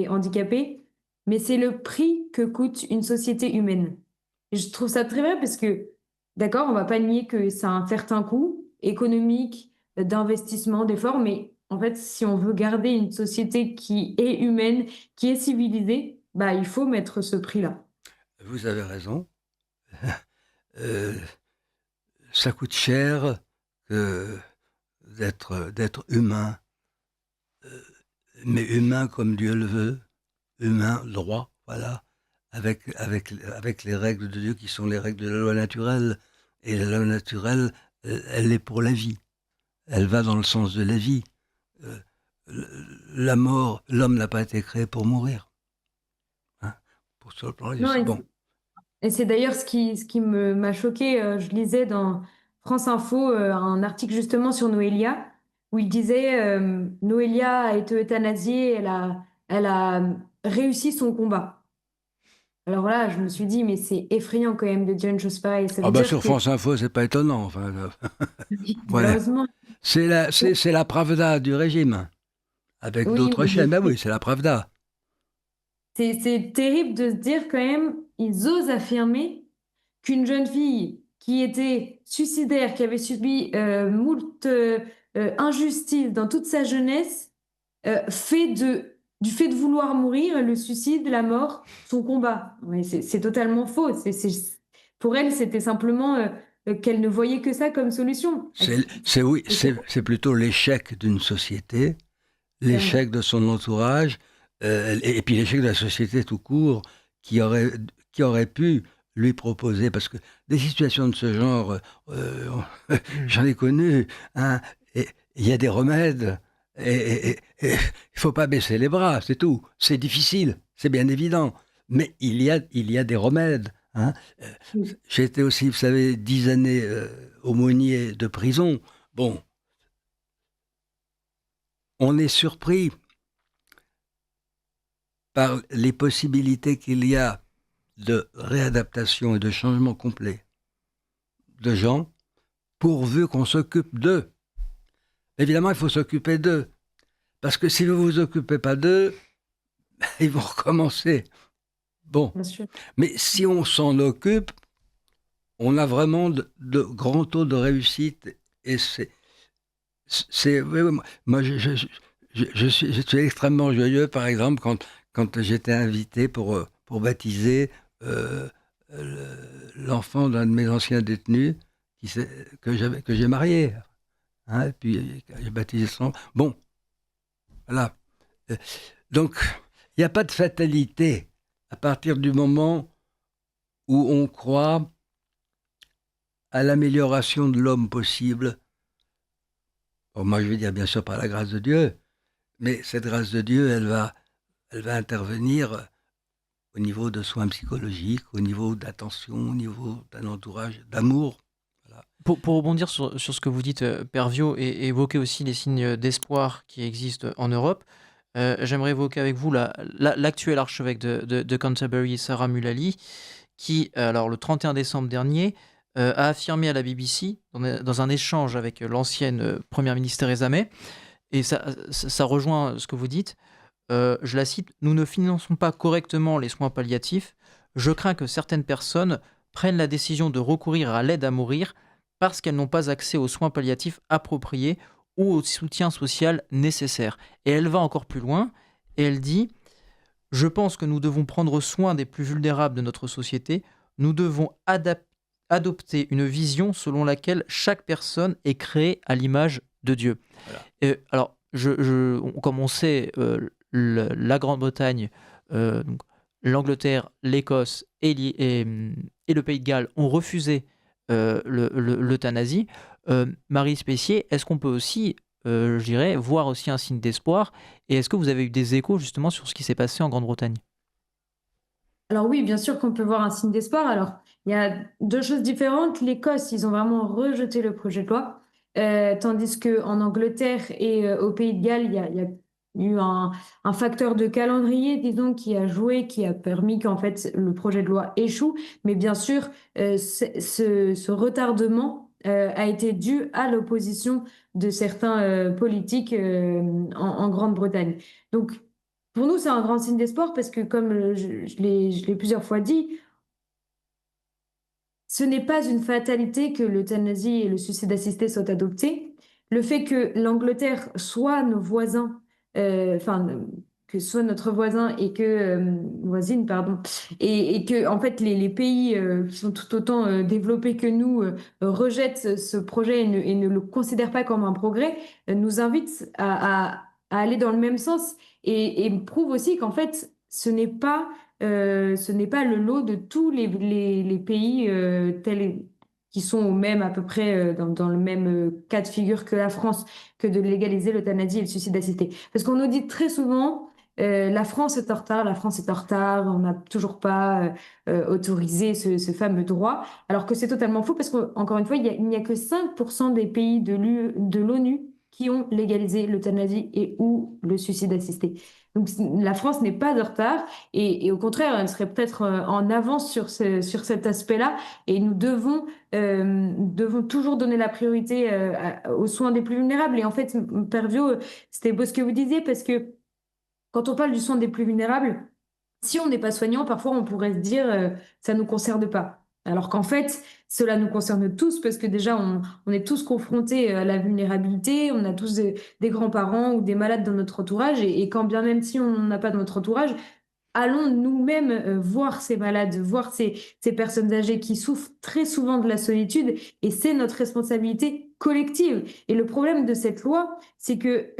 handicapés, mais c'est le prix que coûte une société humaine. Et je trouve ça très vrai parce que, d'accord, on va pas nier que ça a un certain coût économique, d'investissement, d'effort, mais en fait, si on veut garder une société qui est humaine, qui est civilisée, bah, il faut mettre ce prix-là. Vous avez raison. Euh, Ça coûte cher que d'être humain, mais humain comme Dieu le veut, humain droit, voilà, avec les règles de Dieu qui sont les règles de la loi naturelle. Et la loi naturelle, elle est pour la vie. Elle va dans le sens de la vie. Euh, la mort, l'homme n'a pas été créé pour mourir. Hein, pour sur le plan Non, bon. et c'est d'ailleurs ce qui m'a choqué. Je lisais dans France Info un article justement sur Noélia, où il disait Noélia a été euthanasiée, elle a réussi son combat. Alors là, je me suis dit, mais c'est effrayant quand même de dire une chose pareille. Ça Ah veut bah dire sur que, France Info, c'est pas étonnant. Enfin, voilà. malheureusement, C'est la Pravda du régime. Avec oui, d'autres chaînes. Ben oui, c'est la Pravda. c'est terrible de se dire quand même, ils osent affirmer qu'une jeune fille qui était suicidaire, qui avait subi moult injustices dans toute sa jeunesse, du fait de vouloir mourir, le suicide, la mort, son combat. Mais c'est totalement faux. Pour elle, c'était simplement qu'elle ne voyait que ça comme solution. Oui, c'est plutôt l'échec d'une société, Clairement. l'échec de son entourage, et puis l'échec de la société tout court, qui aurait, qui aurait pu lui proposer, parce que des situations de ce genre, euh, j'en ai connu, hein, et il y a des remèdes, et il faut pas baisser les bras, c'est tout. C'est difficile, c'est bien évident, mais il y a des remèdes. Hein. J'ai été aussi, vous savez, 10 années aumônier de prison. Bon, on est surpris par les possibilités qu'il y a de réadaptation et de changement complet de gens, pourvu qu'on s'occupe d'eux. Évidemment, il faut s'occuper d'eux. Parce que si vous ne vous occupez pas d'eux, ils vont recommencer. Bon. Bien sûr. Mais si on s'en occupe, on a vraiment de grands taux de réussite. Et oui, moi, je suis extrêmement joyeux, par exemple, quand j'étais invité pour baptiser l'enfant d'un de mes anciens détenus que j'ai marié. Hein, et puis, j'ai baptisé son... Bon, voilà. Donc, il n'y a pas de fatalité à partir du moment où on croit à l'amélioration de l'homme possible. Bon, moi, je vais dire bien sûr par la grâce de Dieu, mais cette grâce de Dieu, elle va intervenir au niveau de soins psychologiques, au niveau d'attention, au niveau d'un entourage, d'amour. Voilà. Pour rebondir sur ce que vous dites, Père Viot, et évoquer aussi les signes d'espoir qui existent en Europe, j'aimerais évoquer avec vous l'actuel archevêque de Canterbury, Sarah Mullally, qui, alors, le 31 décembre dernier, a affirmé à la BBC, dans un échange avec l'ancienne première ministre Theresa May, et ça rejoint ce que vous dites, je la cite, « Nous ne finançons pas correctement les soins palliatifs. Je crains que certaines personnes prennent la décision de recourir à l'aide à mourir parce qu'elles n'ont pas accès aux soins palliatifs appropriés ou au soutien social nécessaire. » Et elle va encore plus loin, et elle dit « Je pense que nous devons prendre soin des plus vulnérables de notre société. Nous devons adopter une vision selon laquelle chaque personne est créée à l'image de Dieu. » Alors, comme on sait, la Grande-Bretagne, donc l'Angleterre, l'Écosse et le Pays de Galles ont refusé l'euthanasie. Marie Spessier, est-ce qu'on peut aussi, je dirais, voir aussi un signe d'espoir? Et est-ce que vous avez eu des échos justement sur ce qui s'est passé en Grande-Bretagne? Alors oui, bien sûr qu'on peut voir un signe d'espoir. Alors, il y a deux choses différentes. L'Écosse, ils ont vraiment rejeté le projet de loi. tandis qu'en Angleterre et au Pays de Galles, il y a eu un facteur de calendrier, disons, qui a joué, qui a permis qu'en fait le projet de loi échoue. Mais bien sûr, ce retardement a été dû à l'opposition de certains politiques en Grande-Bretagne. Donc, pour nous, c'est un grand signe d'espoir parce que, comme je l'ai plusieurs fois dit, ce n'est pas une fatalité que l'euthanasie et le suicide assisté soient adoptés. Le fait que l'Angleterre soit nos voisins, enfin, que ce soit notre voisin et que, voisine, pardon, et que, en fait, les pays qui sont tout autant développés que nous rejettent ce projet et ne le considèrent pas comme un progrès, nous invite à aller dans le même sens et prouve aussi qu'en fait, ce n'est pas le lot de tous les pays qui sont au même, à peu près dans le même cas de figure que la France, que de légaliser l'euthanasie et le suicide assisté. Parce qu'on nous dit très souvent, la France est en retard, la France est en retard, on n'a toujours pas autorisé ce fameux droit, alors que c'est totalement faux parce qu'encore une fois, il n'y a que 5% des pays de l'ONU qui ont légalisé l'euthanasie et ou le suicide assisté. Donc la France n'est pas en retard et au contraire, elle serait peut-être en avance sur cet aspect-là. Et nous devons toujours donner la priorité aux soins des plus vulnérables. Et en fait, Père Vio, c'était beau ce que vous disiez parce que quand on parle du soin des plus vulnérables, si on n'est pas soignant, parfois on pourrait se dire ça ne nous concerne pas. Alors qu'en fait, cela nous concerne tous parce que déjà, on est tous confrontés à la vulnérabilité, on a tous des grands-parents ou des malades dans notre entourage et quand bien même si on n'a pas dans notre entourage, allons nous-mêmes voir ces malades, voir ces personnes âgées qui souffrent très souvent de la solitude et c'est notre responsabilité collective. Et le problème de cette loi, c'est que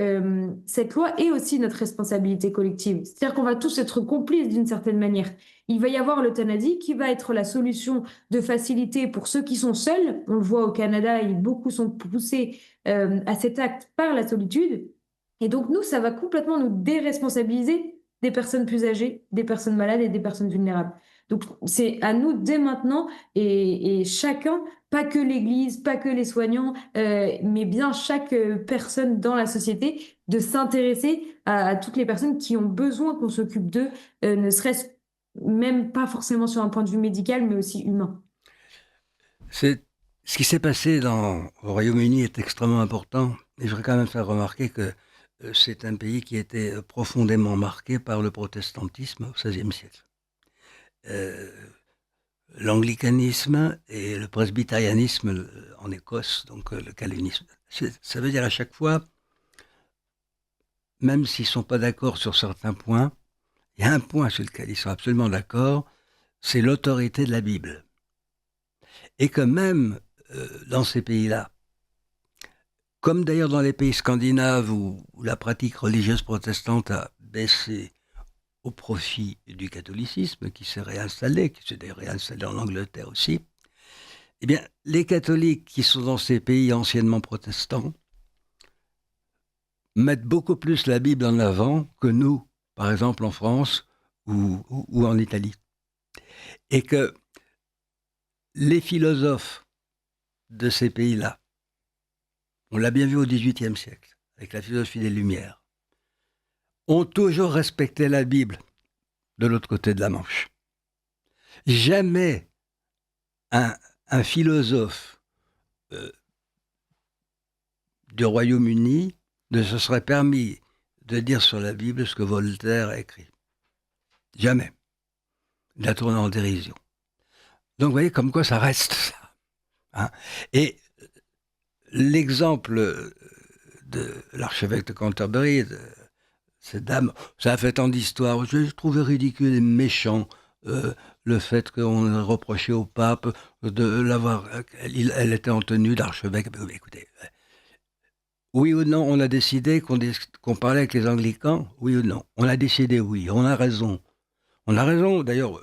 cette loi est aussi notre responsabilité collective. C'est-à-dire qu'on va tous être complices d'une certaine manière. Il va y avoir l'euthanasie qui va être la solution de facilité pour ceux qui sont seuls. On le voit au Canada, beaucoup sont poussés à cet acte par la solitude. Et donc nous, ça va complètement nous déresponsabiliser des personnes plus âgées, des personnes malades et des personnes vulnérables. Donc c'est à nous dès maintenant et chacun, pas que l'Église, pas que les soignants, mais bien chaque personne dans la société, de s'intéresser à toutes les personnes qui ont besoin qu'on s'occupe d'eux, ne serait-ce même pas forcément sur un point de vue médical, mais aussi humain. Ce qui s'est passé au Royaume-Uni est extrêmement important. Et je voudrais quand même faire remarquer que c'est un pays qui était profondément marqué par le protestantisme au XVIe siècle. L'anglicanisme et le presbytérianisme en Écosse, donc le calvinisme. Ça veut dire à chaque fois, même s'ils ne sont pas d'accord sur certains points, il y a un point sur lequel ils sont absolument d'accord, c'est l'autorité de la Bible. Et que même dans ces pays-là, comme d'ailleurs dans les pays scandinaves où la pratique religieuse protestante a baissé au profit du catholicisme qui s'est réinstallé en Angleterre aussi, eh bien, les catholiques qui sont dans ces pays anciennement protestants mettent beaucoup plus la Bible en avant que nous, par exemple en France ou en Italie. Et que les philosophes de ces pays-là, on l'a bien vu au XVIIIe siècle, avec la philosophie des Lumières, ont toujours respecté la Bible de l'autre côté de la Manche. Jamais un philosophe du Royaume-Uni ne se serait permis de dire sur la Bible ce que Voltaire a écrit. Jamais. Il l'a tourné en dérision. Donc vous voyez comme quoi ça reste ça. Hein. Et l'exemple de l'archevêque de Canterbury, de cette dame, ça a fait tant d'histoires. Je trouvais ridicule et méchant le fait qu'on ait reproché au pape de l'avoir. Elle était en tenue d'archevêque. Écoutez, oui ou non, on a décidé qu'on parlait avec les anglicans. Oui ou non, on a décidé oui. On a raison. On a raison. D'ailleurs,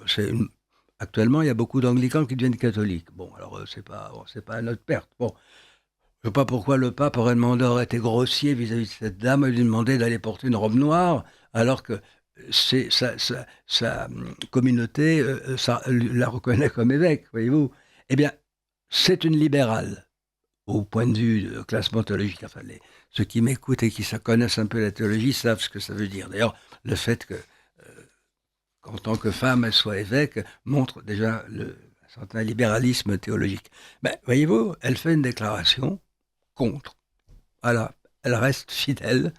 actuellement, il y a beaucoup d'anglicans qui deviennent catholiques. Bon, alors c'est pas à notre perte. Bon. Je ne sais pas pourquoi le pape aurait été grossier vis-à-vis de cette dame et lui demandé d'aller porter une robe noire, alors que sa communauté la reconnaît comme évêque, voyez-vous. Eh bien, c'est une libérale au point de vue de classement théologique. Enfin, ceux qui m'écoutent et qui connaissent un peu la théologie savent ce que ça veut dire. D'ailleurs, le fait qu'en tant que femme, elle soit évêque montre déjà un certain libéralisme théologique. Ben, voyez-vous, elle fait une déclaration contre. Voilà, elle reste fidèle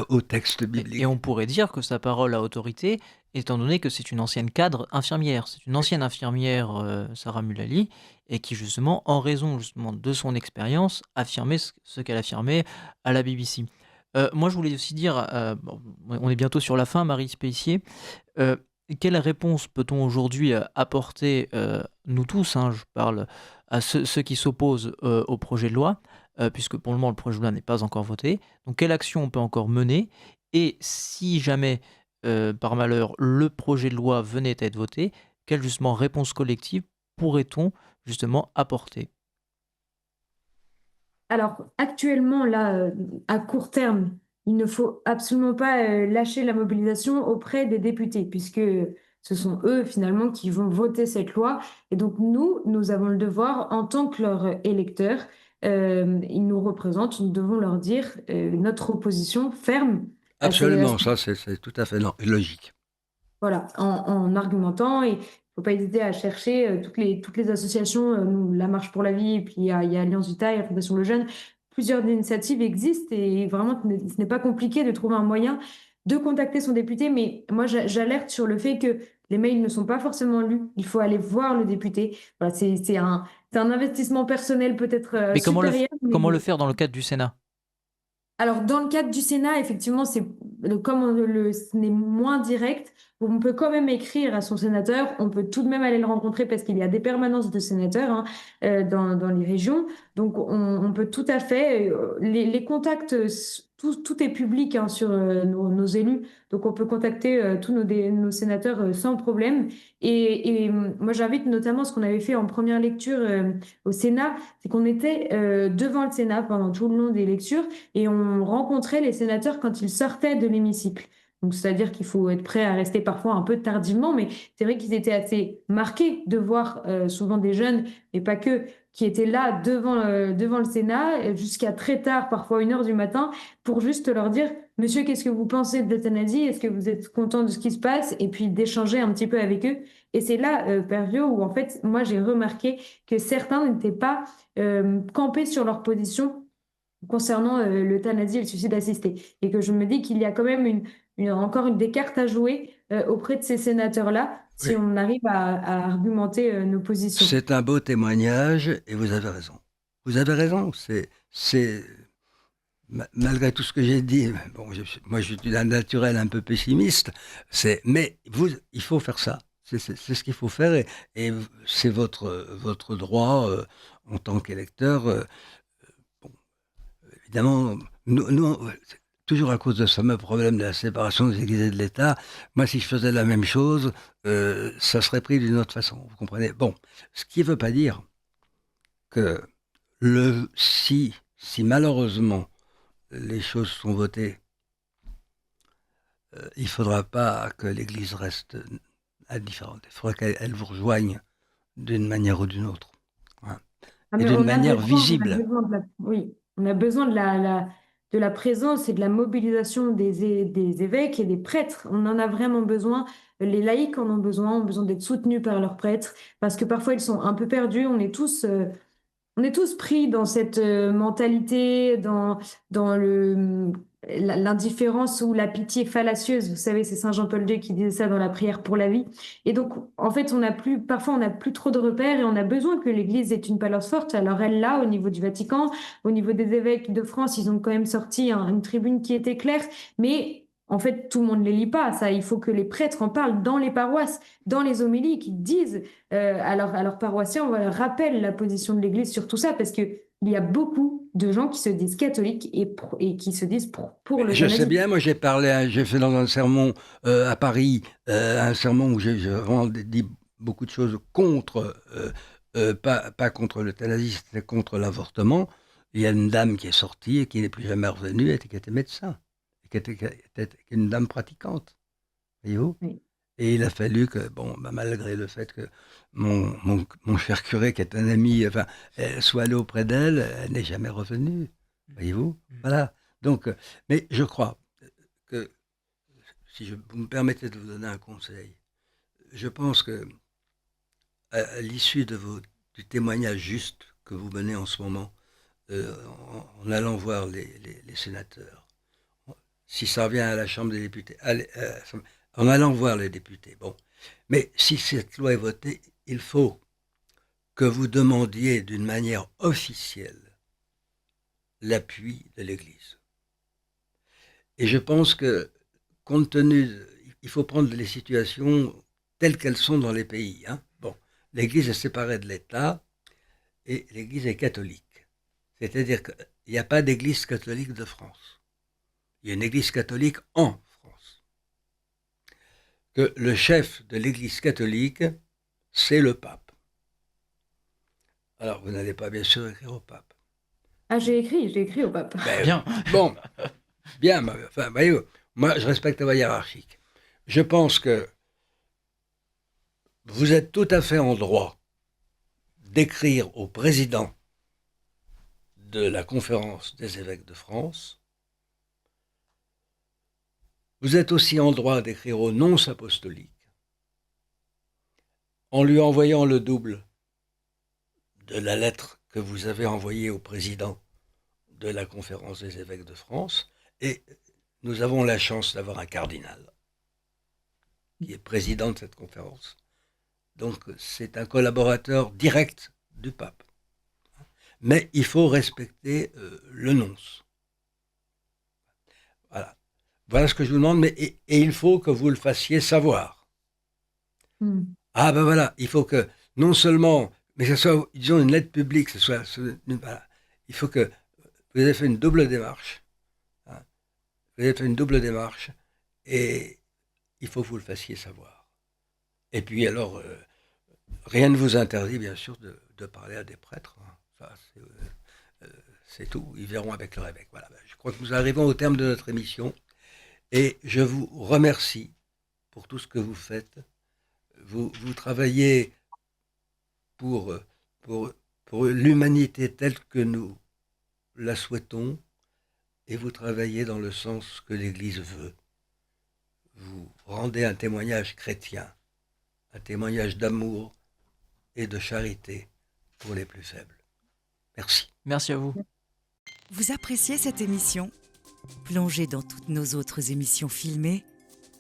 au texte biblique. Et on pourrait dire que sa parole a autorité, étant donné que c'est une ancienne cadre infirmière. C'est une ancienne infirmière, Sarah Mullally, et qui justement, en raison justement de son expérience, affirmait ce qu'elle affirmait à la BBC. Moi, je voulais aussi dire, bon, on est bientôt sur la fin, Marie Spécier, quelle réponse peut-on aujourd'hui apporter, nous tous, hein, je parle à ceux qui s'opposent au projet de loi, puisque pour le moment le projet de loi n'est pas encore voté. Donc quelle action on peut encore mener? Et si jamais, par malheur, le projet de loi venait à être voté, quelle justement réponse collective pourrait-on justement apporter? Alors, actuellement, là, à court terme, il ne faut absolument pas lâcher la mobilisation auprès des députés, puisque ce sont eux, finalement, qui vont voter cette loi. Et donc, nous avons le devoir, en tant que leurs électeurs, ils nous représentent, nous devons leur dire notre opposition ferme à Absolument, ça c'est tout à fait logique. voilà, en argumentant. Et il ne faut pas hésiter à chercher toutes les associations, nous, La Marche pour la Vie, et puis il y a Alliance Vita, il y a Fondation Le Jeune. Plusieurs initiatives existent et vraiment, ce n'est pas compliqué de trouver un moyen de contacter son député. Mais moi, j'alerte sur le fait que les mails ne sont pas forcément lus. Il faut aller voir le député. Voilà, c'est un investissement personnel peut-être Mais supérieur. comment le faire dans le cadre du Sénat? Alors, dans le cadre du Sénat, effectivement, comme ce n'est moins direct, on peut quand même écrire à son sénateur, on peut tout de même aller le rencontrer parce qu'il y a des permanences de sénateurs hein, dans les régions. Donc, on peut tout à fait, les contacts, tout est public hein, sur nos élus. Donc, on peut contacter tous nos sénateurs sans problème. Moi, j'invite notamment ce qu'on avait fait en première lecture au Sénat, c'est qu'on était devant le Sénat pendant tout le long des lectures et on rencontrait les sénateurs quand ils sortaient de l'hémicycle. Donc, c'est-à-dire qu'il faut être prêt à rester parfois un peu tardivement, mais c'est vrai qu'ils étaient assez marqués de voir souvent des jeunes, et pas que, qui étaient là devant le Sénat jusqu'à très tard, parfois 1 heure du matin, pour juste leur dire, Monsieur, qu'est-ce que vous pensez de l'euthanasie? Est-ce que vous êtes content de ce qui se passe? Et puis d'échanger un petit peu avec eux. Et c'est là, Pervio, où en fait, moi, j'ai remarqué que certains n'étaient pas campés sur leur position concernant l'euthanasie et le suicide assisté. Et que je me dis qu'il y a quand même encore des cartes à jouer auprès de ces sénateurs-là si Oui. on arrive à argumenter nos positions. C'est un beau témoignage et vous avez raison. Vous avez raison. Malgré tout ce que j'ai dit, bon, moi je suis d'un naturel un peu pessimiste, mais il faut faire ça. C'est ce qu'il faut faire et c'est votre droit en tant qu'électeur. Bon, évidemment, nous, toujours à cause de ce fameux problème de la séparation des églises et de l'État, moi si je faisais la même chose, ça serait pris d'une autre façon. Vous comprenez? Bon, ce qui ne veut pas dire que si malheureusement les choses sont votées, il ne faudra pas que l'Église reste indifférente. Il faudra qu'elle vous rejoigne d'une manière ou d'une autre. Hein. Et d'une manière visible. Oui, on a besoin de la présence et de la mobilisation des évêques et des prêtres. On en a vraiment besoin. Les laïcs en ont besoin d'être soutenus par leurs prêtres, parce que parfois ils sont un peu perdus. On est tous pris dans cette mentalité, dans l'indifférence ou la pitié fallacieuse. Vous savez, c'est Saint Jean-Paul II qui disait ça dans la prière pour la vie. Et donc, en fait, parfois, on n'a plus trop de repères et on a besoin que l'Église ait une palance forte. Alors, elle l'a au niveau du Vatican, au niveau des évêques de France, ils ont quand même sorti une tribune qui était claire, mais en fait, tout le monde ne les lit pas. Ça, il faut que les prêtres en parlent dans les paroisses, dans les homélies, qui disent à leurs paroissiens, on leur rappelle la position de l'Église sur tout ça, parce que il y a beaucoup de gens qui se disent catholiques et qui se disent pour Je sais l'euthanasie. bien, moi j'ai fait dans un sermon à Paris, un sermon où j'ai vraiment dit beaucoup de choses contre, pas contre l'euthanasie, c'était contre l'avortement. Il y a une dame qui est sortie et qui n'est plus jamais revenue, qui était médecin, qui était une dame pratiquante, voyez-vous. Oui. Et il a fallu que, malgré le fait que mon cher curé, qui est un ami, soit allé auprès d'elle, elle n'est jamais revenue. Voyez-vous? Voilà. Donc, mais je crois que, si vous me permettez de vous donner un conseil, je pense que à l'issue du témoignage juste que vous menez en ce moment, en allant voir les sénateurs, si ça revient à la Chambre des députés, en allant voir les députés, bon. Mais si cette loi est votée, il faut que vous demandiez d'une manière officielle l'appui de l'Église. Et je pense que, compte tenu, il faut prendre les situations telles qu'elles sont dans les pays. Bon, l'Église est séparée de l'État et l'Église est catholique. C'est-à-dire qu'il n'y a pas d'Église catholique de France. Il y a une Église catholique en France. Que le chef de l'Église catholique, c'est le pape. Alors, vous n'allez pas bien sûr écrire au pape. Ah, j'ai écrit au pape. Bien. Bon, bien, voyez, moi, je respecte la voie hiérarchique. Je pense que vous êtes tout à fait en droit d'écrire au président de la Conférence des évêques de France. Vous êtes aussi en droit d'écrire au nonce apostolique en lui envoyant le double de la lettre que vous avez envoyée au président de la Conférence des évêques de France. Et nous avons la chance d'avoir un cardinal qui est président de cette conférence. Donc c'est un collaborateur direct du pape. Mais il faut respecter le nonce. Voilà. Voilà ce que je vous demande, et il faut que vous le fassiez savoir. Ah ben voilà, il faut que, non seulement, mais que ce soit, disons, une lettre publique, voilà. Il faut que vous ayez fait une double démarche. Vous avez fait une double démarche, et il faut que vous le fassiez savoir. Et puis alors, rien ne vous interdit, bien sûr, de parler à des prêtres. Ça, c'est tout. Ils verront avec leur évêque. Voilà. Je crois que nous arrivons au terme de notre émission. Et je vous remercie pour tout ce que vous faites. Vous travaillez pour l'humanité telle que nous la souhaitons, et vous travaillez dans le sens que l'Église veut. Vous rendez un témoignage chrétien, un témoignage d'amour et de charité pour les plus faibles. Merci. Merci à vous. Vous appréciez cette émission ? Plongez dans toutes nos autres émissions filmées,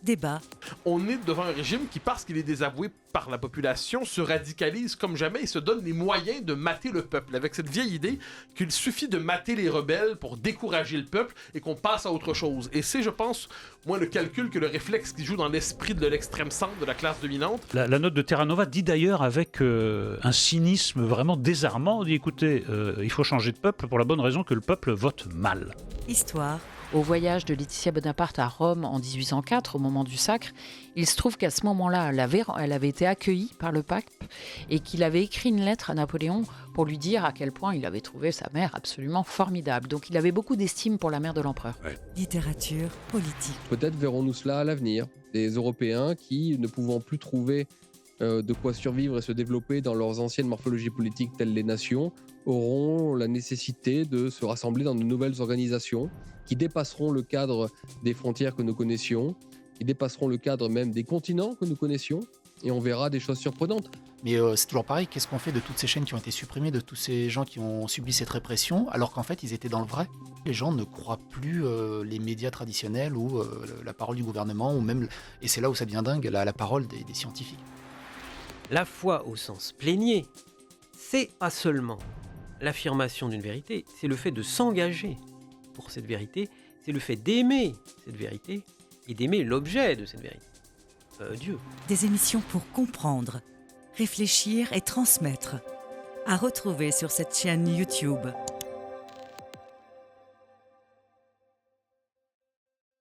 débats. On est devant un régime qui, parce qu'il est désavoué par la population, se radicalise comme jamais et se donne les moyens de mater le peuple, avec cette vieille idée qu'il suffit de mater les rebelles pour décourager le peuple et qu'on passe à autre chose. Et c'est, je pense, moins le calcul que le réflexe qui joue dans l'esprit de l'extrême centre de la classe dominante. La note de Terra Nova dit d'ailleurs avec un cynisme vraiment désarmant, on dit écoutez, il faut changer de peuple pour la bonne raison que le peuple vote mal. Histoire. Au voyage de Laetitia Bonaparte à Rome en 1804, au moment du sacre, il se trouve qu'à ce moment-là, elle avait été accueillie par le pape et qu'il avait écrit une lettre à Napoléon pour lui dire à quel point il avait trouvé sa mère absolument formidable. Donc il avait beaucoup d'estime pour la mère de l'empereur. Ouais. Littérature, politique. Peut-être verrons-nous cela à l'avenir. Des Européens qui, ne pouvant plus trouver de quoi survivre et se développer dans leurs anciennes morphologies politiques telles les nations, auront la nécessité de se rassembler dans de nouvelles organisations qui dépasseront le cadre des frontières que nous connaissions, qui dépasseront le cadre même des continents que nous connaissions, et on verra des choses surprenantes. Mais c'est toujours pareil, qu'est-ce qu'on fait de toutes ces chaînes qui ont été supprimées, de tous ces gens qui ont subi cette répression, alors qu'en fait ils étaient dans le vrai ? Les gens ne croient plus les médias traditionnels ou la parole du gouvernement, ou même, et c'est là où ça devient dingue, la parole des scientifiques. La foi au sens plénier, c'est pas seulement l'affirmation d'une vérité, c'est le fait de s'engager pour cette vérité, c'est le fait d'aimer cette vérité et d'aimer l'objet de cette vérité, Dieu. Des émissions pour comprendre, réfléchir et transmettre. À retrouver sur cette chaîne YouTube.